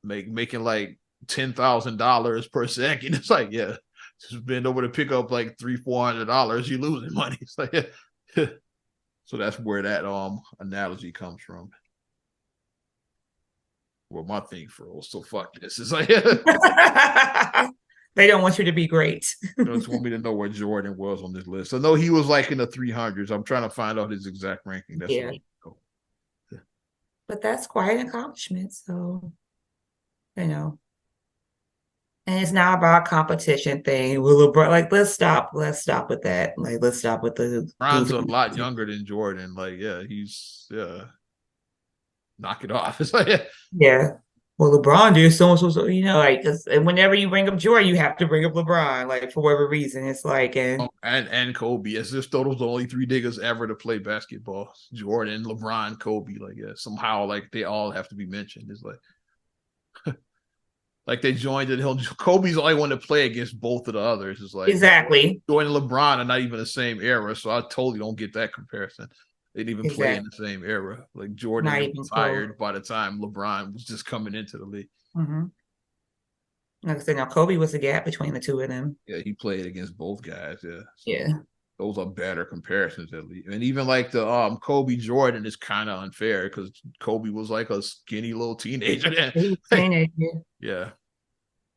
S1: making like $10,000 per second, it's like just bend over to pick up like $300-400, you're losing money. It's like so that's where that analogy comes from. Well, my thing froze, so fuck this. It's like
S2: they don't want you to be great.
S1: They just want me to know where Jordan was on this list. I know he was like in the 300s. I'm trying to find out his exact ranking. That's
S2: but that's quite an accomplishment. So, and it's not about competition thing. LeBron, like, let's stop with that. Like, let's stop with the.
S1: LeBron's a lot younger than Jordan. Like, he's knock it off. It's like
S2: Well, LeBron did so like, and whenever you bring up Jordan, you have to bring up LeBron, like for whatever reason. It's like
S1: and Kobe. As if those are the only 3 niggas ever to play basketball. Jordan, LeBron, Kobe. Like somehow like they all have to be mentioned. It's like like they joined it. Kobe's the only one to play against both of the others. It's like
S2: exactly.
S1: Jordan and LeBron are not even the same era, so I totally don't get that comparison. They didn't even play in the same era. Like Jordan was retired by the time LeBron was just coming into the league.
S2: Like I said, now Kobe was the gap between the two of them.
S1: Yeah, he played against both guys.
S2: So
S1: those are better comparisons at least. And even like the Kobe Jordan is kind of unfair because Kobe was like a skinny little teenager then. Yeah.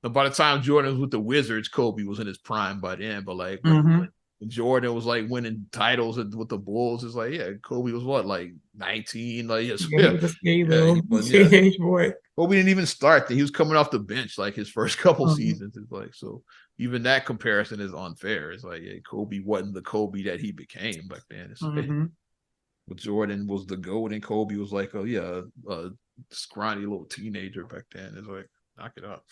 S1: But by the time Jordan was with the Wizards, Kobe was in his prime by then. But like when Jordan was like winning titles with the Bulls, it's like Kobe was what, like 19, like
S2: teenage boy.
S1: Kobe didn't even start. He was coming off the bench like his first couple seasons. It's like, so even that comparison is unfair. It's like Kobe wasn't the Kobe that he became back then. It's but Jordan was the GOAT and Kobe was like a scrawny little teenager back then. It's like, knock it up.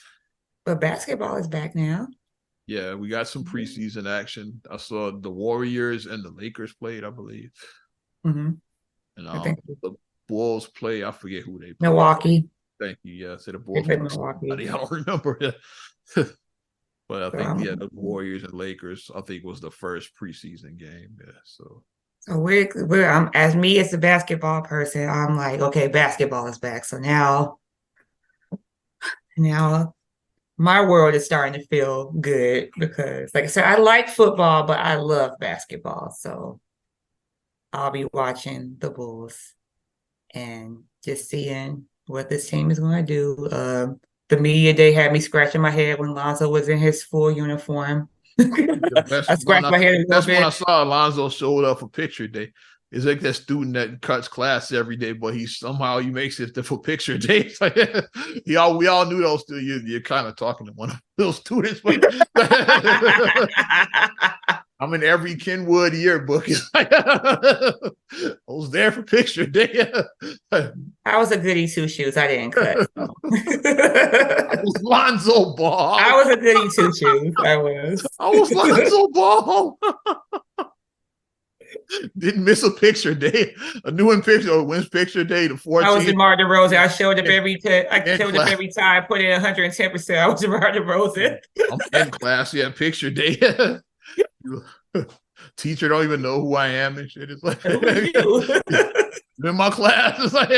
S2: But basketball is back now.
S1: Yeah, we got some preseason action. I saw the Warriors and the Lakers played, I believe. And the Bulls play. I forget who they played.
S2: Milwaukee.
S1: Thank you. Yeah, I said the Bulls. Milwaukee. I don't remember. But I think the Warriors and Lakers, I think, was the first preseason game. Yeah, so
S2: we're as me as a basketball person, I'm like, okay, basketball is back. So now my world is starting to feel good because, like I said, I like football, but I love basketball. So I'll be watching the Bulls and just seeing what this team is going to do. The media day had me scratching my head when Lonzo was in his full uniform.
S1: The best
S2: I
S1: one.
S2: scratched my head a little
S1: That's when I
S2: bit.
S1: saw Alonzo showed up for picture day. It's like that student that cuts class every day, but he makes it for picture day. It's like, we all knew those. You're kind of talking to one of those students, but I'm in every Kenwood yearbook. I was there for picture day.
S2: I was a goody two shoes. I didn't cut. So.
S1: I was Lonzo Ball.
S2: I was a goody two shoes. I was.
S1: I was Lonzo Ball. Didn't miss a picture day. A new one picture or wins picture day. The 14th.
S2: I was DeMar DeRozan. I showed up every time. Put in 110%. I was DeMar DeRozan.
S1: I'm in class. Yeah, picture day. Teacher don't even know who I am and shit. It's like who are you? In my class. It's like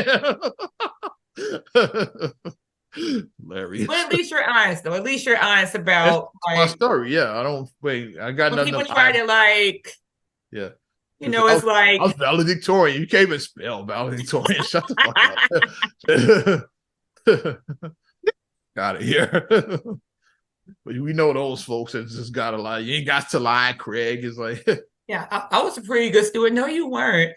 S1: hilarious.
S2: But at least you're honest, though. At least you're honest about
S1: my story. Yeah, I don't wait. I got nothing.
S2: People try to like.
S1: Yeah.
S2: It's like
S1: I was valedictorian. You can't even spell valedictorian. Shut the fuck up. Got it here. But we know those folks that just gotta lie. You ain't got to lie, Craig. It's like
S2: yeah, I was a pretty good student. No, you weren't.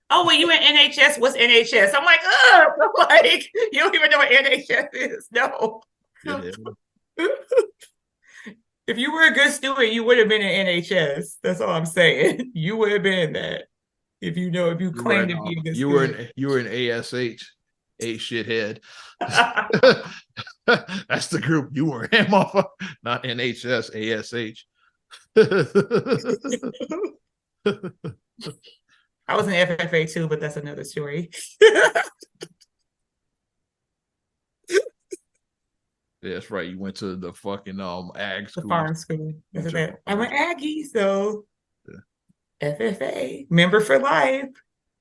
S2: Oh, well, you in NHS? What's NHS? I'm like, oh, like you don't even know what NHS is. No. Yeah. If you were a good student, you would have been in NHS. That's all I'm saying. You would have been in that. If you claimed to be a good student.
S1: You were in ASH, a shithead. That's the group you were in, motherfucker. Not NHS, ASH.
S2: I was in FFA too, but that's another story.
S1: Yeah, that's right. You went to the fucking ag school.
S2: The farm school. I'm an Aggie, so yeah. FFA, member for life.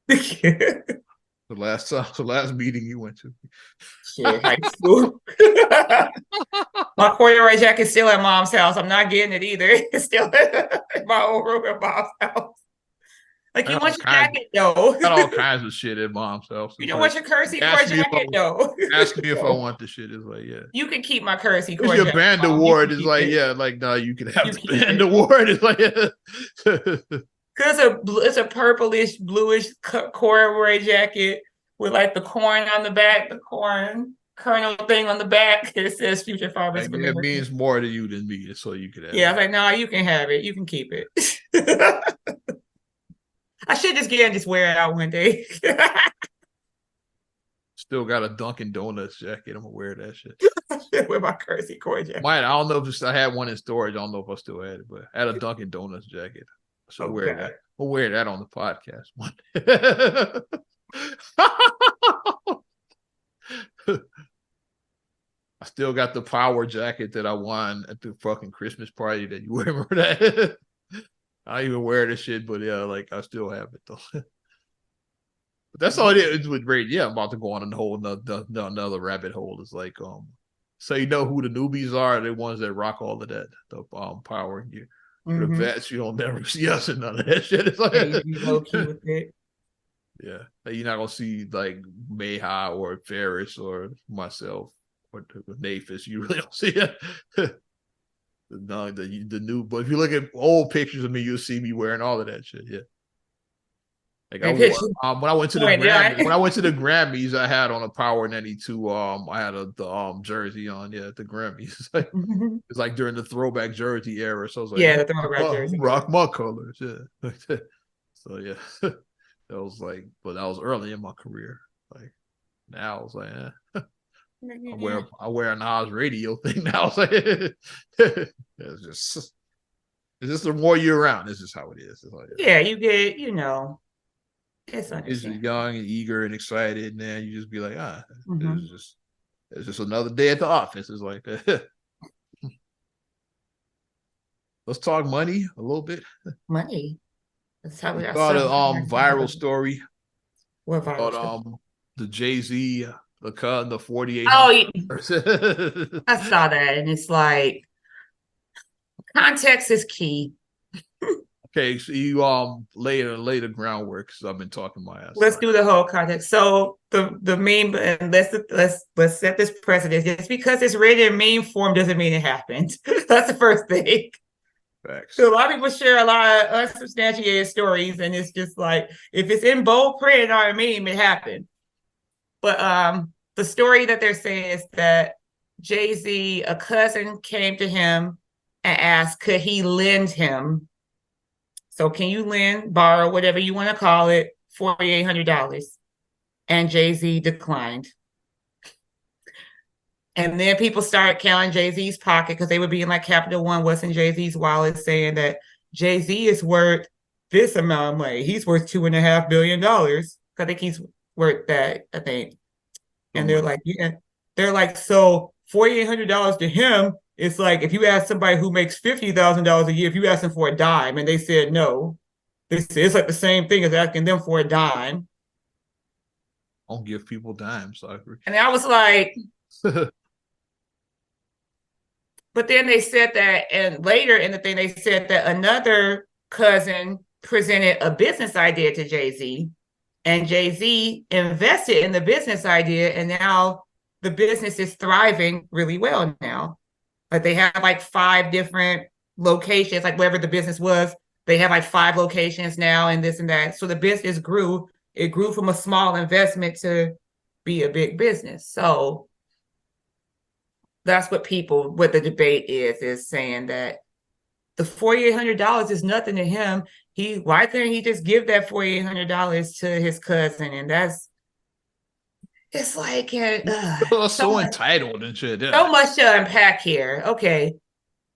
S1: The last meeting you went to.
S2: Shit, high school. My corduroy jacket's still at mom's house. I'm not getting it either. It's still in my old room at mom's house. Like, you want your jacket, though.
S1: Got all kinds of shit at mom's house.
S2: You don't want your Kersey core jacket, though.
S1: Ask me if I want the shit. It's like, yeah.
S2: You can keep my Kersey core
S1: jacket. Your band award is like, yeah, like, no, you can have the band award. It's like, yeah.
S2: Because it's a purplish, bluish corduroy jacket with like the corn on the back, the corn kernel thing on the back. It says Future Farmers.
S1: Like, it means more to you than me, so you can have
S2: it. I was like, no, you can have it. You can keep it. I should just get and just wear it out one day.
S1: Still got a Dunkin' Donuts jacket. I'm gonna wear that shit.
S2: With my Kersey core jacket.
S1: I don't know if I had one in storage. I don't know if I still had it, but I had a Dunkin' Donuts jacket. So wear that. We'll wear that on the podcast one. I still got the power jacket that I won at the fucking Christmas party that you remember that. I don't even wear this shit, but yeah, like I still have it though. But that's all it is with raid. Yeah, I'm about to go on a whole another rabbit hole. It's like so you know who the newbies are, the ones that rock all of that, the power gear. Mm-hmm. The vets, you don't never see us in none of that shit. It's like
S2: you low key with it.
S1: Yeah, like, you're not gonna see like Mayha or Ferris or myself or Nafis. You really don't see it. No, the new, but if you look at old pictures of me, you'll see me wearing all of that shit. Yeah. Like when I went to the Grammys, I had on a Power 92. I had the jersey on. Yeah, the Grammys. It's like during the throwback jersey era. So I was like,
S2: yeah, the throwback jersey.
S1: Rock my colors. Yeah. So yeah, that was like, but that was early in my career. Like now, I was like, I wear a Nas radio thing now. It's like, it's just the more year round. This is how it is. It's like,
S2: yeah, you get,
S1: it's young and eager and excited, and then you just be like, it's just another day at the office. It's like, let's talk money a little bit.
S2: Money. That's how we
S1: got a viral story.
S2: What viral
S1: about the Jay-Z, the 48.
S2: Oh, I saw that, and it's like, context is key.
S1: Okay, so you lay the groundwork because I've been talking my ass
S2: Let's
S1: off.
S2: do the whole context. So the meme, and let's set this precedent. Just because it's written in meme form doesn't mean it happened. That's the first thing.
S1: Facts.
S2: So a lot of people share a lot of unsubstantiated stories, and it's just like if it's in bold print or a meme, it happened. But the story that they're saying is that Jay-Z, a cousin, came to him and asked, could he lend him? So can you lend, borrow, whatever you want to call it, $4,800? And Jay-Z declined. And then people started counting Jay-Z's pocket because they would be in like Capital One, what's in Jay-Z's wallet, saying that Jay-Z is worth this amount of money. He's worth $2.5 billion. I think he's worth that, I think. And they're like, yeah. They're like, so $4,800 to him, it's like if you ask somebody who makes $50,000 a year, if you ask them for a dime and they said no, it's like the same thing as asking them for a dime.
S1: I'll give people dimes. I agree.
S2: And I was like, but then they said that, and later in the thing, they said that another cousin presented a business idea to Jay-Z, and Jay-Z invested in the business idea, and now the business is thriving really well now. Like they have like 5 different locations, like wherever the business was, they have like 5 locations now and this and that. So the business grew. It grew from a small investment to be a big business. So that's what the debate is saying that the $4,800 is nothing to him. Why couldn't he just give that $4,800 to his cousin? And it's like
S1: so entitled and shit. Yeah.
S2: So much to unpack here. Okay.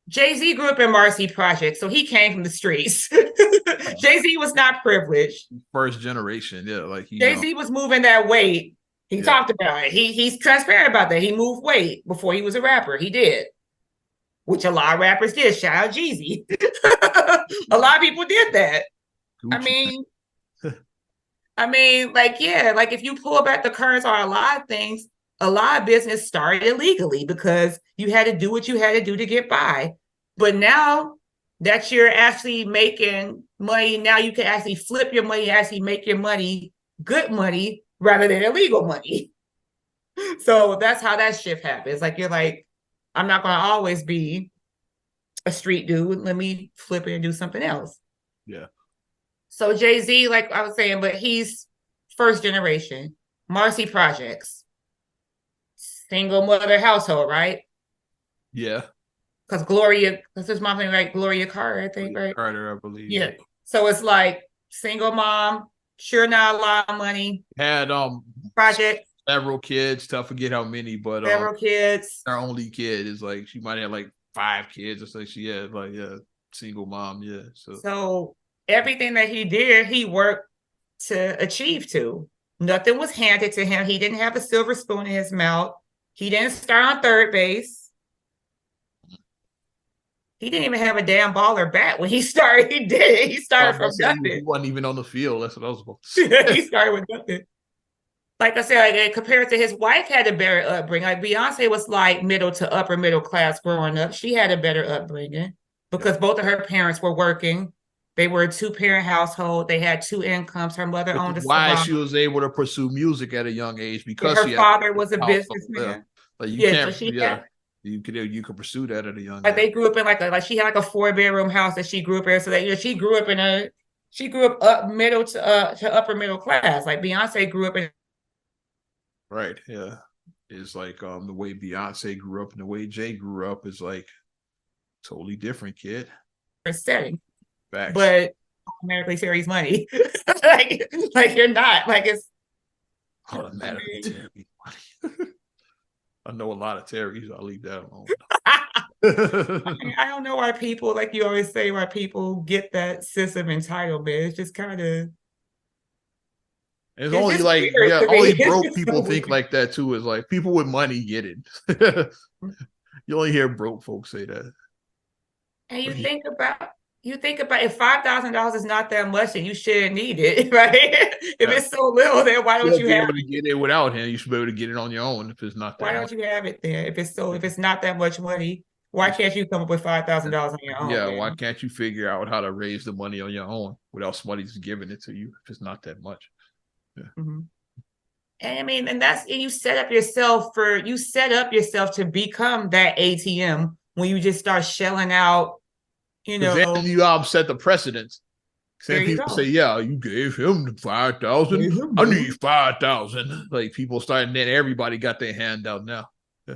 S2: Jay-Z grew up in Marcy Project, so he came from the streets. Jay-Z was not privileged.
S1: First generation, yeah. Like
S2: Jay-Z was moving that weight. He talked about it. He's transparent about that. He moved weight before he was a rapper. He did, which a lot of rappers did. Shout out Jeezy. A lot of people did that. Gucci. I mean, like, yeah, like if you pull back the curtains on a lot of things, a lot of business started illegally because you had to do what you had to do to get by. But now that you're actually making money, now you can actually flip your money, actually make your money, good money, rather than illegal money. So that's how that shift happens. Like, you're like, I'm not going to always be a street dude. Let me flip it and do something else.
S1: Yeah.
S2: So Jay-Z, like I was saying, but he's first generation, Marcy Projects, single mother household, right?
S1: Yeah.
S2: Because Gloria, that's his mom name, right? Gloria Carter, I think, right?
S1: Carter, I believe.
S2: Yeah. So it's like single mom, sure not a lot of money.
S1: Had
S2: project.
S1: Several kids, tough to forget how many, but
S2: several kids.
S1: Our only kid is like she might have like 5 kids or so. She had like single mom, yeah.
S2: So everything that he did, he worked to achieve to. Nothing was handed to him. He didn't have a silver spoon in his mouth. He didn't start on third base. He didn't even have a damn ball or bat when he started. He did. He started from nothing.
S1: He wasn't even on the field. That's what I was about to say.
S2: He started with nothing. Like I said, like, compared to his wife had a better upbringing. Like Beyonce was like middle to upper middle class growing up. She had a better upbringing because both of her parents were working. They were a 2-parent household. They had 2 incomes. Her mother owned a salon.
S1: Why she was able to pursue music at a young age because
S2: her father was a businessman.
S1: Like you can't, you could pursue that at a young age.
S2: Like they grew up in like she had like a 4-bedroom house that she grew up in. So that she grew up up middle to upper middle class. Like Beyonce grew up in.
S1: Right. Yeah. It's like the way Beyonce grew up and the way Jay grew up is like totally different, kid.
S2: Setting.
S1: Facts.
S2: But automatically Terry's money. like you're not. Like it's
S1: automatically Terry's money. I know a lot of Terrys. I'll leave that alone.
S2: I don't know why people, like you always say, why people get that sense of entitlement. It's just kind of.
S1: It's only like only broke people think like that too. Is like people with money get it. You only hear broke folks say that.
S2: And you think about if $5,000 is not that much, then you shouldn't need it, right? If it's so little, then why don't you have
S1: it? Get it without him? You should be able to get it on your own if it's not that.
S2: Why don't you have it then? If it's not that much money, Why can't you come up with $5,000 on your own
S1: Yeah, why
S2: then?
S1: can't you figure out how to raise the money on your own without somebody's giving it to you if it's not that much? Yeah.
S2: Mm-hmm. And I mean, and you set up yourself to become that ATM when you just start shelling out,
S1: Because then you set the precedence.
S2: there
S1: Then
S2: you
S1: people say,
S2: go.
S1: "Yeah, you gave him 5,000. I need 5,000." Like people starting, then everybody got their hand out now. Yeah.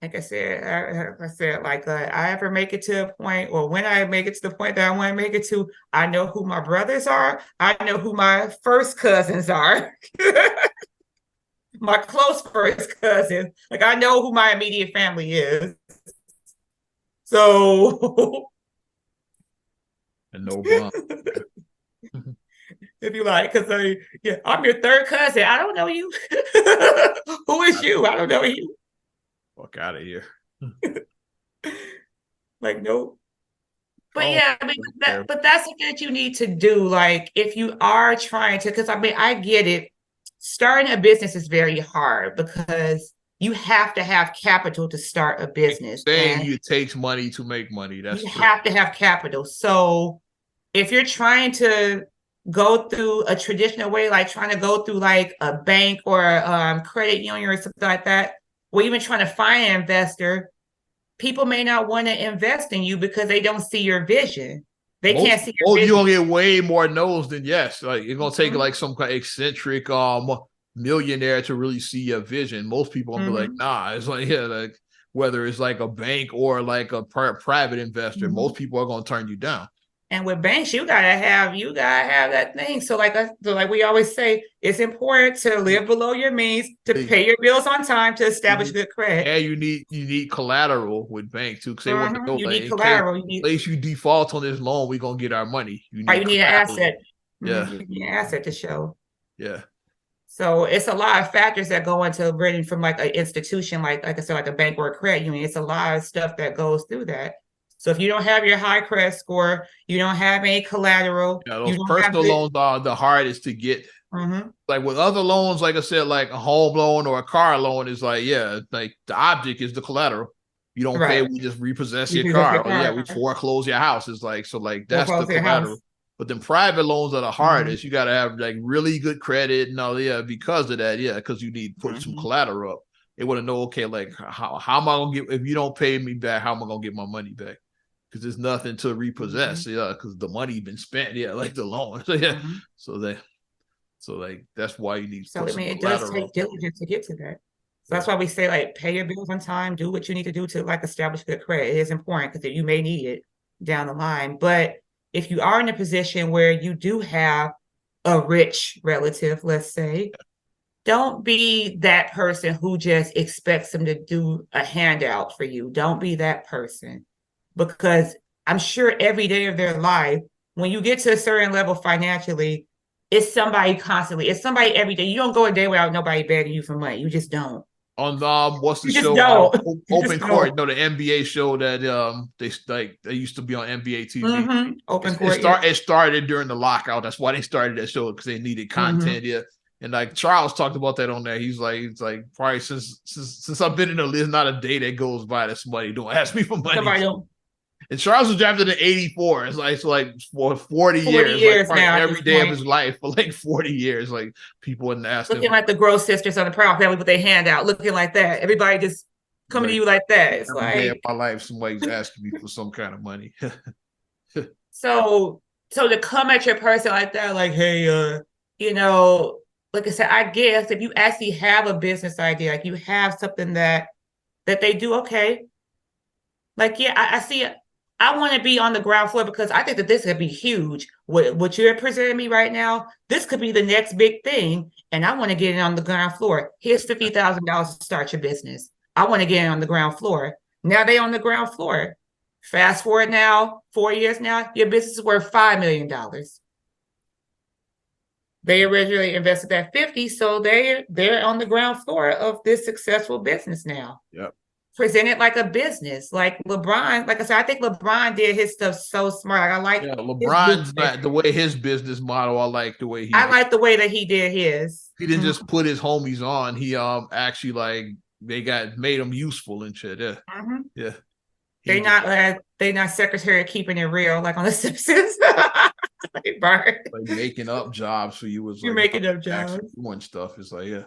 S2: Like I said, like I ever make it to a point, or when I make it to the point that I want to make it to, I know who my brothers are. I know who my first cousins are. My close first cousins. Like I know who my immediate family is. So
S1: And no bond.
S2: if you like, because yeah, I'm your third cousin. I don't know you. Who is you? I don't know you.
S1: Fuck out of here.
S2: Like, nope. But
S1: Oh,
S2: yeah, I mean, but that's something that you need to do. Like, if you are trying to, because I mean, I get it. Starting a business is very hard because you have to have capital to start a business,
S1: saying
S2: and
S1: it takes money to make money. That's
S2: you
S1: true.
S2: have to have capital. So if you're trying to go through a traditional way, like trying to go through like a bank or credit union or something like that, or even trying to find an investor, people may not want to invest in you because they don't see your vision. They can't see your
S1: You're
S2: vision.
S1: gonna get way more no's than yes. Like it's gonna take
S2: Mm-hmm.
S1: like some kind of eccentric millionaire to really see your vision. Most people gonna be like, nah. It's like like whether it's like a bank or like a private investor, most people are gonna turn you down.
S2: And with banks, you gotta have that thing. So like we always say, it's important to live below your means, to pay your bills on time, to establish good credit.
S1: And you need collateral with banks too, because they want to know
S2: You
S1: like
S2: need
S1: in
S2: collateral. You need
S1: case you default on this loan, we're gonna get our money. You
S2: or
S1: need
S2: you need an
S1: collateral.
S2: asset.
S1: Yeah.
S2: You need an asset to show.
S1: Yeah.
S2: So it's a lot of factors that go into renting from like an institution, like I said, like a bank or a credit union. It's a lot of stuff that goes through that. So if you don't have your high credit score, you don't have any collateral,
S1: Yeah,
S2: you
S1: those
S2: don't have
S1: personal
S2: good.
S1: loans are the hardest to get.
S2: Mm-hmm.
S1: Like with other loans, like I said, like a home loan or a car loan is like, yeah, like the object is the collateral. You don't pay,
S2: Right.
S1: we just repossess
S2: You
S1: your
S2: can just
S1: car.
S2: your
S1: Or yeah, we
S2: car,
S1: foreclose your house. It's like, so like that's the
S2: foreclose your
S1: collateral.
S2: house.
S1: But then private loans are the
S2: Mm-hmm.
S1: hardest. You gotta have like really good credit and all, yeah, because of that, yeah, because you need to put some collateral up. They want to know, okay, like how am I gonna get if you don't pay me back, how am I gonna get my money back? Because there's nothing to repossess, yeah, because the money been spent, yeah, like the loan. So yeah, so they so like that's why you need to
S2: So
S1: put
S2: I
S1: some
S2: mean, it does
S1: collateral.
S2: take diligence to get to that. So
S1: Yeah.
S2: that's why we say like pay your bills on time, do what you need to do to like establish good credit. It is important because you may need it down the line. But if you are in a position where you do have a rich relative, let's say, don't be that person who just expects them to do a handout for you. Don't be that person because I'm sure every day of their life, when you get to a certain level financially, it's somebody every day. You don't go a day without nobody begging you for money. You just don't.
S1: On what's the
S2: You just
S1: show?
S2: don't. You
S1: Open
S2: just
S1: Court.
S2: don't.
S1: No, the NBA show that they used to be on NBA TV.
S2: Open court, yeah.
S1: It started during the lockout. That's why they started that show because they needed content. Yeah, and like Charles talked about that on there. It's like probably since I've been in the there's not a day that goes by that somebody don't ask me for money.
S2: Somebody don't.
S1: And Charles was drafted in '84. It's like for 40
S2: 40
S1: years, like
S2: years
S1: probably
S2: now at
S1: every
S2: this
S1: day of
S2: point.
S1: his life for like 40 years. Like people wouldn't ask him
S2: Looking like the Gross sisters on the Proud Family with their hand out, looking like that. Everybody just coming to
S1: like
S2: you like that. It's
S1: every day of
S2: like
S1: my life, somebody's asking me for some kind of money.
S2: so to come at your person like that, like, hey, you know, like I said, I guess if you actually have a business idea, like you have something that they do, okay. Like, yeah, I see it. I want to be on the ground floor because I think that this could be huge. What you're presenting me right now, this could be the next big thing. And I want to get in on the ground floor. Here's $50,000 to start your business. I want to get in on the ground floor. Now they on the ground floor. Fast forward now, 4 years now, your business is worth $5 million. They originally invested that 50, so they're on the ground floor of this successful business now.
S1: Yep.
S2: Present it like a business. Like LeBron, like I said, I think LeBron did his stuff so smart. Like I like
S1: LeBron's not the way his business model. I like the way
S2: I like the way that he did his.
S1: he didn't just put his homies on. He actually like they got made him useful and shit. Yeah,
S2: Mm-hmm.
S1: yeah.
S2: They not Secretary of Keeping It Real like on The Simpsons. Like Bart,
S1: like making up jobs for you was
S2: you're
S1: like
S2: making up
S1: actually
S2: jobs.
S1: doing stuff. It's like yeah.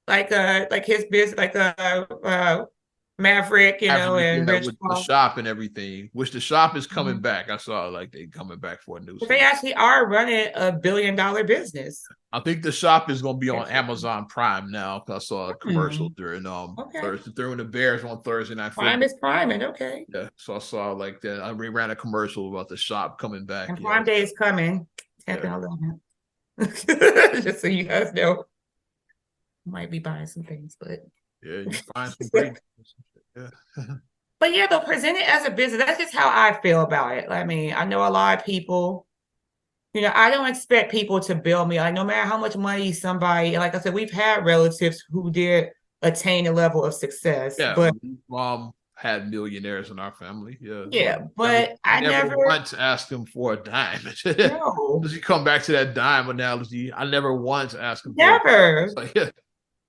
S2: Like his business, Maverick,
S1: Maverick,
S2: and
S1: yeah,
S2: Rich
S1: with the
S2: Paul.
S1: shop and everything, which the shop is coming
S2: Mhm.
S1: back. I saw like they coming back for a new
S2: But they
S1: season.
S2: actually are running $1 billion business.
S1: I think the shop is gonna be on
S2: Yes.
S1: Amazon Prime now. Cause I saw a commercial during
S2: Okay.
S1: Thursday during the Bears on Thursday night
S2: Prime
S1: football.
S2: is priming. Okay.
S1: Yeah, so I saw like that. I ran a commercial about the shop coming back.
S2: And
S1: Yeah,
S2: Prime Day is coming.
S1: yeah,
S2: 10/11. Just so you guys know. Might be buying some things, but
S1: yeah. You find some great. Yeah,
S2: but yeah, they'll present it as a business. That's just how I feel about it. I mean, I know a lot of people, I don't expect people to bill me. Like, no matter how much money somebody, like I said, we've had relatives who did attain a level of success,
S1: yeah.
S2: but
S1: Mom had millionaires in our family. Yeah,
S2: yeah,
S1: never,
S2: but I
S1: never
S2: never,
S1: once asked him for a dime.
S2: no,
S1: Does he come back to that dime analogy? I never once asked him for. It's
S2: never,
S1: like yeah,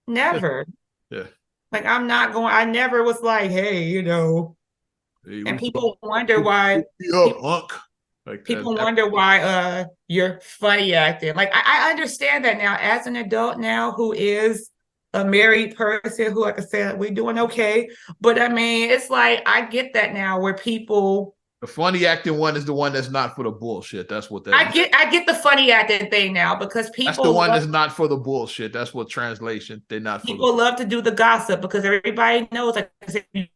S2: never.
S1: yeah.
S2: Like, I'm not going, I never was like, hey,
S1: Hey,
S2: and
S1: we
S2: why,
S1: you up,
S2: people,
S1: Unc? Like that.
S2: people wonder why you're funny acting. Like, I understand that now as an adult now who is a married person who, like I said, we're doing okay. But I mean, it's like I get that now where people
S1: The funny acting one is the one that's not for the bullshit. That's what that.
S2: I get the funny acting thing now because
S1: That's the one that's not for the bullshit. That's what translation. They're not for the.
S2: people love to do the gossip because everybody knows, like I said, you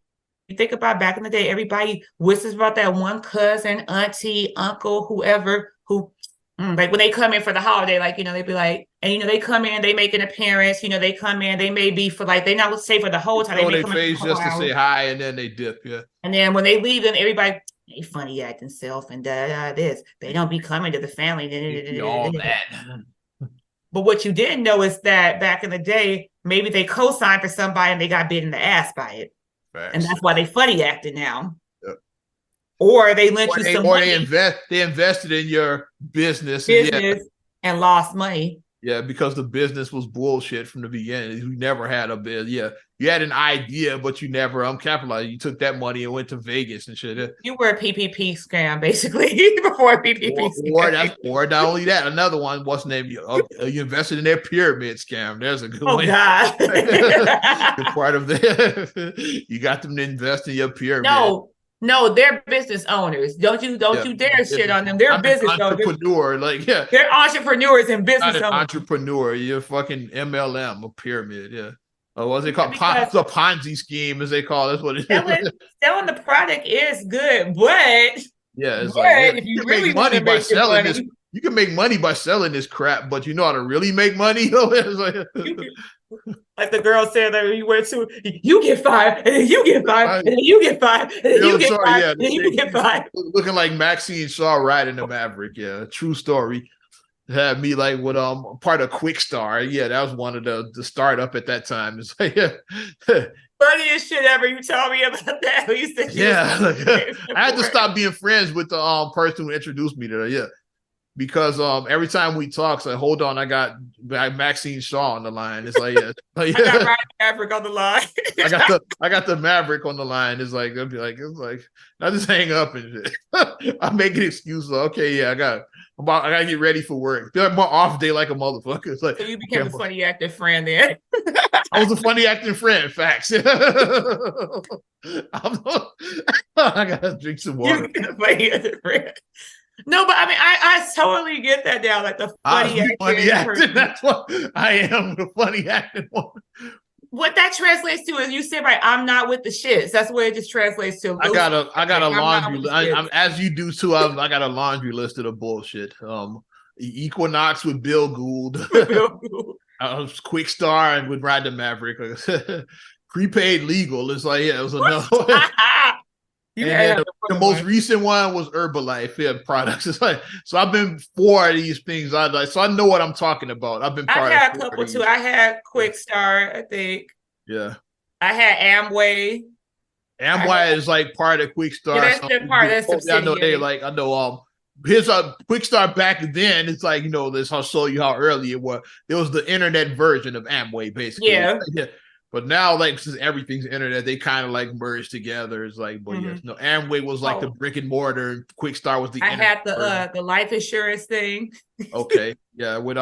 S2: think about back in the day, everybody whispers about that one cousin, auntie, uncle, whoever who like when they come in for the holiday, like, they'd be like, and they come in, they make an appearance, they come in, they may be for like, they not say for the whole time, they
S1: Show
S2: may
S1: their
S2: come in for a
S1: face
S2: couple
S1: just to say
S2: hours.
S1: hi and then they dip. Yeah.
S2: And then when they leave, then everybody, they funny acting self and this. They don't be coming to the family.
S1: All that.
S2: But what you didn't know is that back in the day, maybe they co-signed for somebody and they got bit in the ass by it. And
S1: Facts.
S2: that's why they funny acting now.
S1: Yep.
S2: Or they lent you some money,
S1: they invested in your business.
S2: and lost money.
S1: Yeah, because the business was bullshit from the beginning. You never had a bid. Yeah, you had an idea, but you never capitalized. You took that money and went to Vegas and shit.
S2: You were a PPP scam, basically, before a PPP scam.
S1: Or not only that, another one, what's the name? You invested in their pyramid scam. There's a good
S2: Oh,
S1: one.
S2: God.
S1: You're part of the. You got them to invest in your pyramid.
S2: No, they're business owners. Don't you dare shit on them. They're business
S1: entrepreneur,
S2: owners. They're entrepreneurs and business
S1: not an
S2: owners.
S1: entrepreneur. You're fucking MLM, a pyramid. Yeah. Oh, what's it called? The Ponzi scheme, as they call it. That's what it is.
S2: Selling the product is good, but
S1: it's like
S2: if you really want to
S1: by
S2: make
S1: selling
S2: money,
S1: this, you can make money by selling this crap, but you know how to really make money? It's
S2: like the girl said that you went to, you get five, and then you get five, and then you get five, and then you get five, and then you get five.
S1: Looking like Maxine Shaw riding the Maverick. Yeah, true story. Had me like with part of Quick Star. Yeah, that was one of the startup at that time. It's like
S2: funniest shit ever. You tell me about that.
S1: I had to stop being friends with the person who introduced me to her. Yeah. Because every time we talk, it's like, hold on, I got Maxine Shaw on the line. It's like, yeah.
S2: I got Ryan Maverick on the line.
S1: I got the Maverick on the line. It's like, I just hang up and shit. I make an excuse. Okay, yeah, I gotta get ready for work. They're my off day like a motherfucker. It's like,
S2: so you became a funny acting friend then.
S1: I was a funny acting friend. Facts. I gotta drink some water.
S2: You funny acting friend. No, but I mean, I totally get that now. Like the funny
S1: acting. That's what I am, the funny acting one.
S2: What that translates to is you said, right, I'm not with the shits. That's what it just translates to.
S1: I got a laundry list. As you do too, I got a laundry list of the bullshit. Equinox with Bill Gould. Quick Star and would ride the Maverick. Prepaid legal. It's like, yeah, it was another. And the most recent one was Herbalife products. It's like, so I've been 4 of these things. So I know what I'm talking about. I've been part
S2: I had a couple too. I had Quick Start, I think.
S1: Yeah.
S2: I had Amway.
S1: Amway is like part of Quick Start.
S2: Yeah, that's the part. That's subsidiary.
S1: I know here's a Quick Start back then. It's like, this I'll show you how early it was. It was the internet version of Amway, basically.
S2: Yeah.
S1: But now, like, since everything's internet, they kind of like merged together. It's like, but yes, no, Amway was like the
S2: Oh,
S1: brick and mortar, and Quick Start was the
S2: I
S1: internet
S2: had
S1: version.
S2: the life insurance thing.
S1: Okay, yeah, with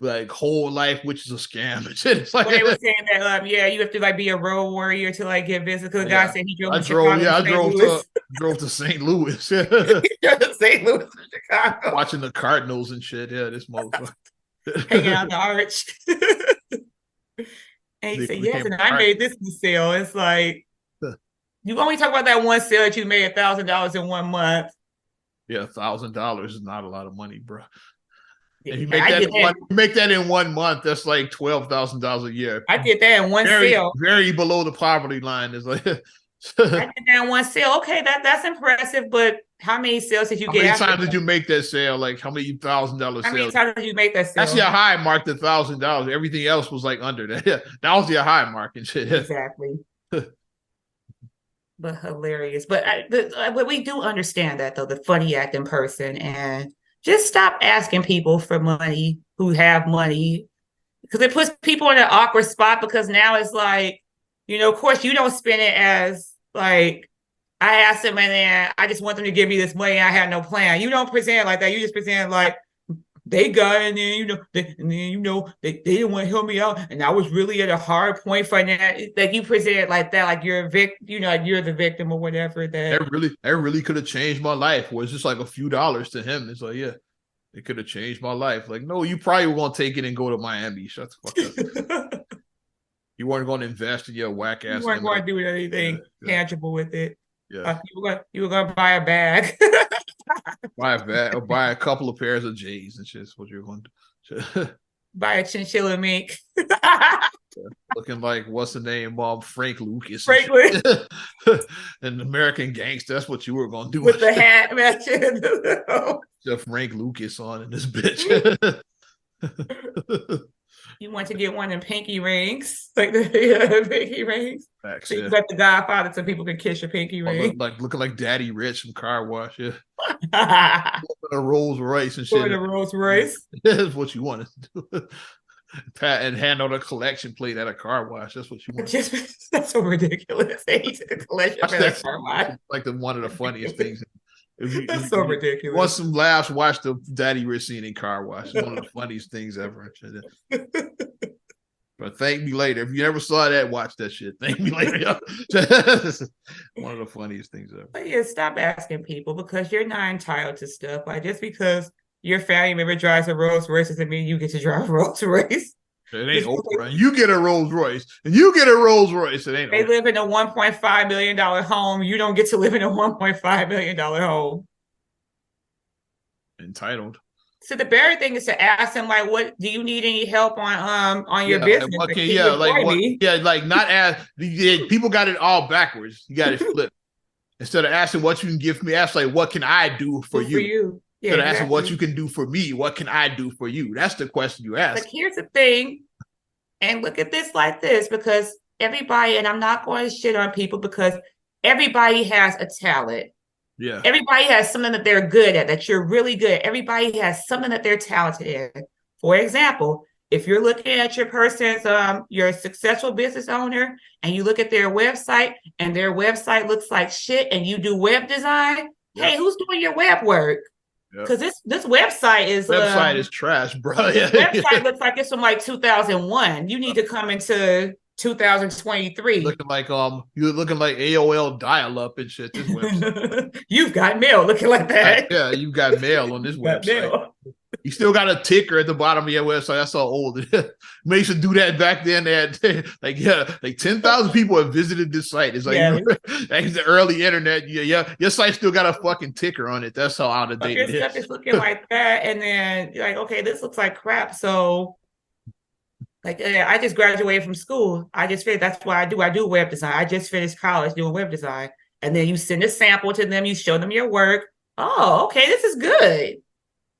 S1: like Whole Life, which is a scam. It's like,
S2: When they were saying that, yeah, you have to like be a road warrior to like get business. Because the guy
S1: yeah,
S2: said he drove
S1: I
S2: from
S1: drove.
S2: Chicago to
S1: Yeah, I
S2: St.
S1: drove
S2: Louis.
S1: to St. Louis,
S2: He drove to St. Louis from Chicago,
S1: watching the Cardinals and shit. Yeah, this motherfucker.
S2: hanging out the arch. And he
S1: They
S2: said, yes,
S1: became
S2: and I
S1: art.
S2: made this sale. It's like, you only talk about that one sale that you made $1,000 in 1 month.
S1: Yeah, $1,000 is not a lot of money, bro. If you
S2: And
S1: make that in one month, that's like $12,000 a year.
S2: I did that in one
S1: Very,
S2: sale.
S1: very below the poverty line. Is like
S2: I did that in one sale. Okay, that's impressive, but how many sales did you
S1: how
S2: get
S1: many
S2: after
S1: times did
S2: that?
S1: you make that sale? Like how many $1,000
S2: How many
S1: sales?
S2: times did you make that
S1: That's your
S2: sale?
S1: high mark, the $1,000. Everything else was like under that. Yeah, that was your high mark and shit.
S2: Exactly. But hilarious. But we do understand that though, the funny acting person, and just stop asking people for money who have money, because it puts people in an awkward spot, because now it's like, of course you don't spend it as like, I asked them and then I just want them to give me this money. And I had no plan. You don't present it like that. You just present like, they got, and then they didn't want to help me out, and I was really at a hard point for that. Like you present it like that, like you're a victim, like you're the victim or whatever. That
S1: That really could have changed my life. Where it's just like a few dollars to him. It's like, yeah, it could have changed my life. Like, no, you probably were gonna take it and go to Miami. Shut the fuck up. You weren't going to invest in your whack
S2: you
S1: ass
S2: weren't
S1: ML.
S2: going to do anything tangible with it.
S1: Yeah.
S2: You were going to buy a bag.
S1: Buy a couple of pairs of J's and shit. That's what you're going to do.
S2: Buy a chinchilla mink.
S1: Looking like what's the name, Frank Lucas.
S2: Franklin.
S1: And American Gangster. That's what you were going to do
S2: With the hat matching.
S1: The Frank Lucas on in this bitch.
S2: You want to get one in pinky rings, like the pinky rings.
S1: Facts,
S2: So you
S1: yeah.
S2: got the Godfather so people can kiss your pinky ring.
S1: Looking like Daddy Rich from Car Wash, yeah. A Rolls Royce and shit.
S2: The Rolls Royce.
S1: That's what you want to do. Pat and hand out a collection plate at a car wash. That's what you want.
S2: That's so ridiculous. Collection plate at a car wash.
S1: Like one of the funniest things.
S2: That's so ridiculous.
S1: Want some laughs? Watch the Daddy Rich scene in Car Wash. It's one of the funniest things ever. But thank me later. If you never saw that, watch that shit. Thank me later. One of the funniest things ever.
S2: But yeah, stop asking people, because you're not entitled to stuff. Like, just because your family member drives a Rolls Royce doesn't mean you get to drive a Rolls Royce.
S1: It ain't Oprah. You get a Rolls Royce, and you get a Rolls Royce. It ain't.
S2: They
S1: Oprah.
S2: live in a $1.5 million home. You don't get to live in a $1.5 million home.
S1: Entitled.
S2: So the better thing is to ask them, like, what do you need any help on your business?
S1: Like, okay, yeah, like what? Yeah, like not as people got it all backwards. You got it flipped. Instead of asking what you can give me, ask like what can I do for you?
S2: For you. Yeah,
S1: Instead of asking what you can do for me, what can I do for you? That's the question you ask.
S2: But here's the thing, and look at this like this, because everybody, and I'm not going to shit on people, because everybody has a talent.
S1: Yeah.
S2: Everybody has something that they're good at, that you're really good at. Everybody has something that they're talented in. For example, if you're looking at your person's, you're a successful business owner, and you look at their website and their website looks like shit, and you do web design, hey, who's doing your web work? Because this website is
S1: trash, bro.
S2: Website looks like it's from like 2001. You need to come into 2023.
S1: Looking like you're looking like AOL dial-up and shit. This website.
S2: You've got mail looking like that.
S1: Yeah, you've got mail on this website. You still got a ticker at the bottom of your website. That's how old it is. They used to do that back then. They had like 10,000 people have visited this site. It's like like the early internet. Yeah, your site still got a fucking ticker on it. That's how out of date it is.
S2: Stuff is looking like that, and then you're like, okay, this looks like crap. So, like, I just graduated from school. I just finished. That's what I do. I do web design. I just finished college doing web design, and then you send a sample to them. You show them your work. Oh, okay, this is good.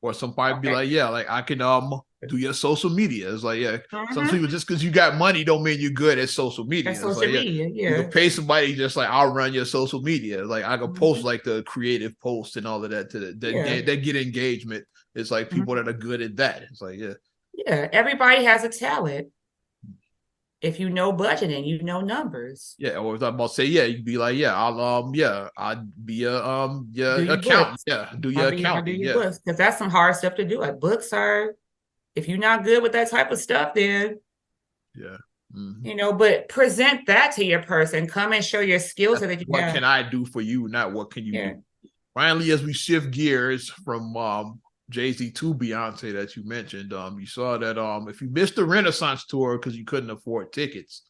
S1: Or somebody be like, yeah, like I can do your social media. It's like, yeah, some people, just because you got money don't mean you're good at social media. You can pay somebody just like, I'll run your social media. Like I can post like the creative posts and all of that that get engagement. It's like people that are good at that. It's like, yeah,
S2: everybody has a talent. if you know budgeting, you know numbers.
S1: Yeah, or if I'm about to say, yeah, you'd be like, yeah, I'd be a
S2: Do your
S1: accountant.
S2: books.
S1: Yeah, do
S2: I'll
S1: your
S2: be I do
S1: accounting.
S2: your
S1: Yeah,
S2: books because that's some hard stuff to do. Like books are, if you're not good with that type of stuff, then
S1: yeah. Mhm.
S2: but present that to your person. Come and show your skills
S1: That's
S2: so that you
S1: what
S2: have.
S1: can I do for you, not what can you do.
S2: Yeah,
S1: Finally, as we shift gears from Jay-Z to Beyonce that you mentioned, you saw that if you missed the Renaissance tour because you couldn't afford tickets,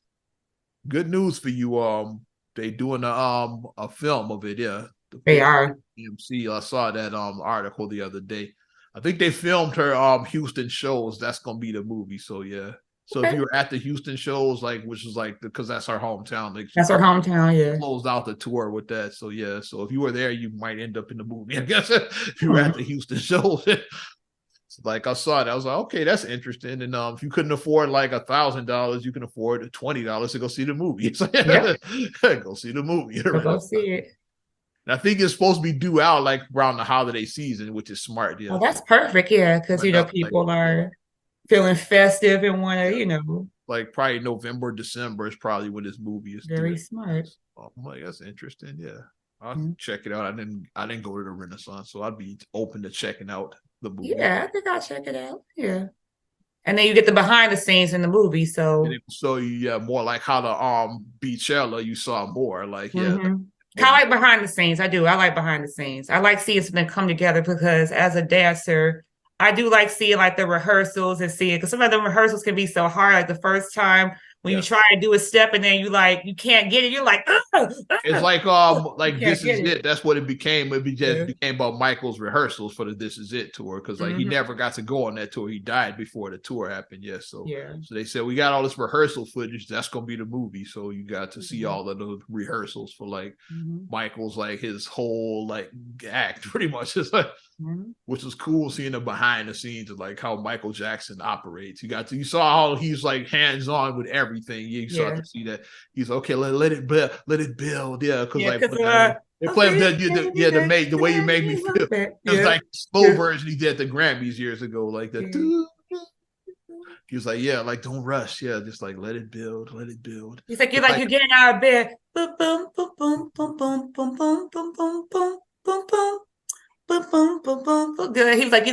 S1: good news for you. They doing a film of it. Yeah, the
S2: they
S1: fifth
S2: are.
S1: EMC. I saw that article the other day. I think they filmed her Houston shows. That's gonna be the movie. So yeah. So if
S2: Okay.
S1: you were at the Houston shows, like which is like because that's her hometown, like she
S2: That's our hometown. Yeah.
S1: closed out the tour with that. So yeah. So if you were there, you might end up in the movie. I guess if you were
S2: Hmm.
S1: at the Houston shows. Like I saw it, I was like, okay, that's interesting. And if you couldn't afford like $1,000, you can afford $20 to go see the movie. It's like,
S2: Yep.
S1: go see the movie.
S2: So go see it.
S1: And I think it's supposed to be due out like around the holiday season, which is smart.
S2: Oh,
S1: Yeah,
S2: that's perfect. Yeah, because
S1: went up like
S2: people
S1: yeah,
S2: are feeling festive and want to,
S1: yeah, probably November, December is probably when this movie is due.
S2: very smart.
S1: So I'm like, that's interesting. Yeah, I'll
S2: Mhm.
S1: check it out. I didn't go to the Renaissance, so I'd be open to checking out the movie.
S2: Yeah, I think I'll check it out. Yeah. And then you get the behind the scenes in the movie.
S1: And
S2: So
S1: it will show you, yeah, more like how the Beachella you saw more like yeah,
S2: hmm I
S1: maybe
S2: like behind the scenes. I do. I like behind the scenes. I like seeing something come together because as a dancer, I do like seeing like the rehearsals and seeing because some of the rehearsals can be so hard. Like the first time when you
S1: yeah.
S2: try to do a step and then you can't get it. You're like,
S1: It's you
S2: can't
S1: This Is
S2: get it.
S1: It. That's what it became. Just
S2: Yeah.
S1: became about Michael's rehearsals for the This Is It tour because like he
S2: Hmm.
S1: never got to go on that tour. He died before the tour happened. Yeah,
S2: Yeah.
S1: so they said we got all this rehearsal footage. That's gonna be the movie. So you got to see
S2: Hmm.
S1: all of the rehearsals for like
S2: Hmm.
S1: Michael's like his whole like act pretty much. It's like
S2: Hmm.
S1: which was cool seeing the behind the scenes of like how Michael Jackson operates. You saw how he's like hands on with everything. You start
S2: Yeah.
S1: to see that he's okay. Let it build, let it build. Yeah, because
S2: Yeah.
S1: like
S2: Because
S1: they
S2: oh,
S1: play
S2: baby,
S1: the way you make me feel. It was
S2: yeah.
S1: like slow
S2: Yeah.
S1: version he did at the Grammys years ago, like the.
S2: Yeah.
S1: He was like, yeah, like don't rush. Yeah, just like let it build, let it build.
S2: He's like,
S1: But
S2: you're
S1: like
S2: you're getting out of bed. Boom, boom, boom, boom, boom, boom, boom, boom, boom, boom, boom, boom, boom. Boom, boom, boom, boom, boom. Good. He was like, he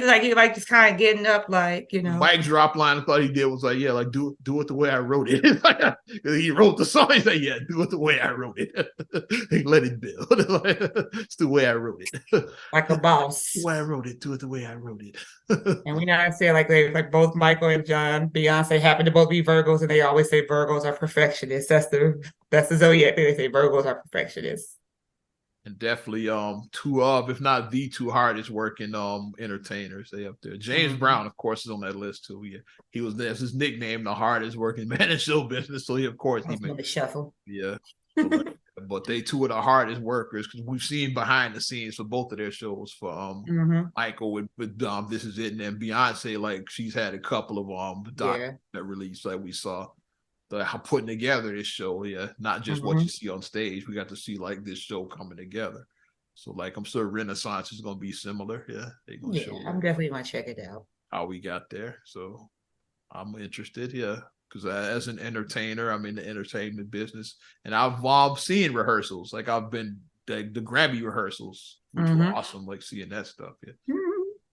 S2: just kind of getting up,
S1: the mic drop line I thought he did was like, yeah, like do it the way I wrote it. He wrote the song. He's like, yeah, do it the way I wrote it. Let it build. It's the way I wrote it.
S2: like a
S1: The
S2: boss.
S1: way I wrote it. Do it the way I wrote it.
S2: And we not say like like both Michael and John, Beyonce happen to both be Virgos, and they always say Virgos are perfectionists. That's the zodiac thing. They say Virgos are perfectionists.
S1: And definitely two of, if not the two hardest working entertainers they up there. James
S2: Mm-hmm.
S1: Brown, of course, is on that list too. He was there's his nickname, the hardest working man in show business. So of course he
S2: That's
S1: made
S2: the shuffle.
S1: yeah. But they two of the hardest workers because we've seen behind the scenes for both of their shows for
S2: Mm-hmm.
S1: Michael with This Is It, and then Beyonce, like she's had a couple of doc
S2: Yeah.
S1: that released like we saw putting together this show. Yeah, not just what
S2: Mm-hmm.
S1: you see on stage. We got to see like this show coming together. So like I'm sure Renaissance is gonna be similar. Yeah, they're gonna
S2: Yeah,
S1: show
S2: I'm definitely gonna check it out.
S1: how we got there. So I'm interested. Yeah, because as an entertainer, I'm in the entertainment business, and I've seen rehearsals. Like I've been the Grammy rehearsals, which were
S2: Mm-hmm.
S1: awesome. Like seeing that stuff. Yeah.
S2: Mm-hmm.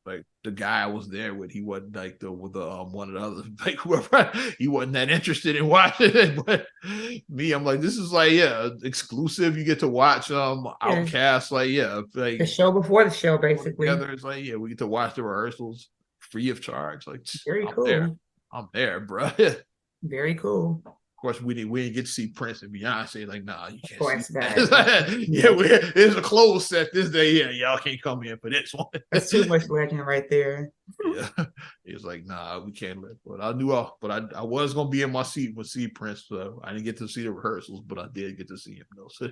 S1: Like the guy I was there with, he wasn't like with the one of the others, like whoever, he wasn't that interested in watching it. But me, I'm like, this is like, yeah, exclusive. You get to watch
S2: Yeah.
S1: Outcast, like, yeah,
S2: The
S1: like
S2: show before the show, basically.
S1: together. It's like, yeah, we get to watch the rehearsals free of charge. Like,
S2: Very
S1: I'm there.
S2: cool.
S1: I'm there, bro. Of
S2: Very cool.
S1: course, we didn't get to see Prince and Beyonce. Like, nah, you
S2: Of
S1: can't see
S2: course, guys.
S1: that. Yeah, it's a closed set this day. Yeah, y'all can't come in for this one.
S2: That's too much legend right there.
S1: Yeah, he was like, "Nah, we can't let." But I knew, I was gonna be in my seat with see Prince. So I didn't get to see the rehearsals, but I did get to see him though. So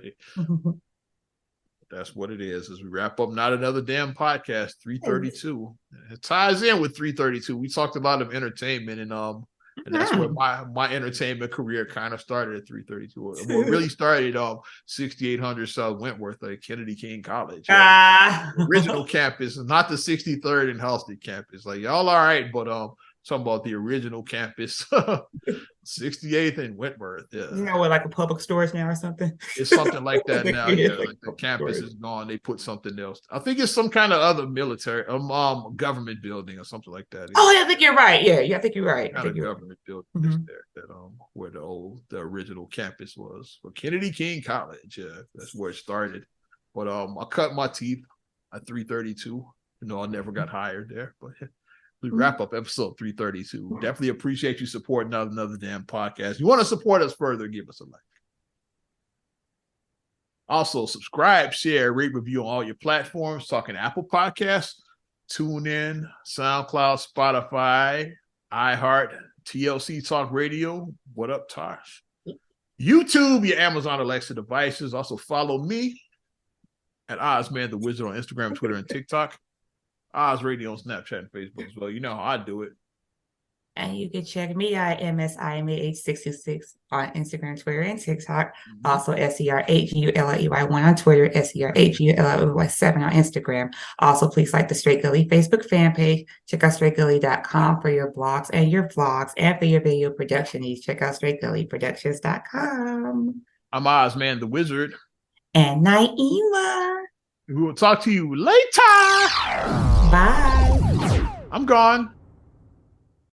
S1: that's what it is. As we wrap up, not another damn podcast. 332. It ties in with 332. We talked a lot of entertainment, and that's where my entertainment career kind of started at 332. What really started 6800 South Wentworth, like Kennedy King College.
S2: Ah.
S1: Original campus, not the 63rd and Halsted campus. Like y'all all right, but talking about the original campus, 68th and Wentworth. Yeah.
S2: You know what, like a public stores now or something?
S1: It's something like that now. Yeah, like the campus
S2: stores.
S1: is gone. They put something else. I think it's some kind of other military, government building or something like that.
S2: Oh, yeah, I think you're right. Yeah, I think you're right.
S1: Kind of government building is there that where the original campus was. But Kennedy King College, yeah, that's where it started. But I cut my teeth at 332. You know, I never got hired there, but we wrap up episode 332. Definitely appreciate you supporting another damn podcast. You want to support us further, give us a like. Also, subscribe, share, rate, review on all your platforms. Talking Apple Podcasts, TuneIn, SoundCloud, Spotify, iHeart, TLC Talk Radio. What up, Tosh? YouTube, your Amazon Alexa devices. Also, follow me at Ozman the Wizard on Instagram, Twitter, and TikTok. Oz Radio on Snapchat and Facebook as well. You know how I do it.
S2: And you can check me out, MSIMAH626 on Instagram, Twitter, and TikTok. Also, SERHULLEY1 on Twitter, SERHULLEY7 on Instagram. Also, please like the Straight Gully Facebook fan page. Check out straightgully.com for your blogs and your vlogs, and for your video production needs. Check out straightgullyproductions.com.
S1: I'm Ozman the Wizard.
S2: And Naima.
S1: We will talk to you later.
S2: Bye.
S1: I'm gone.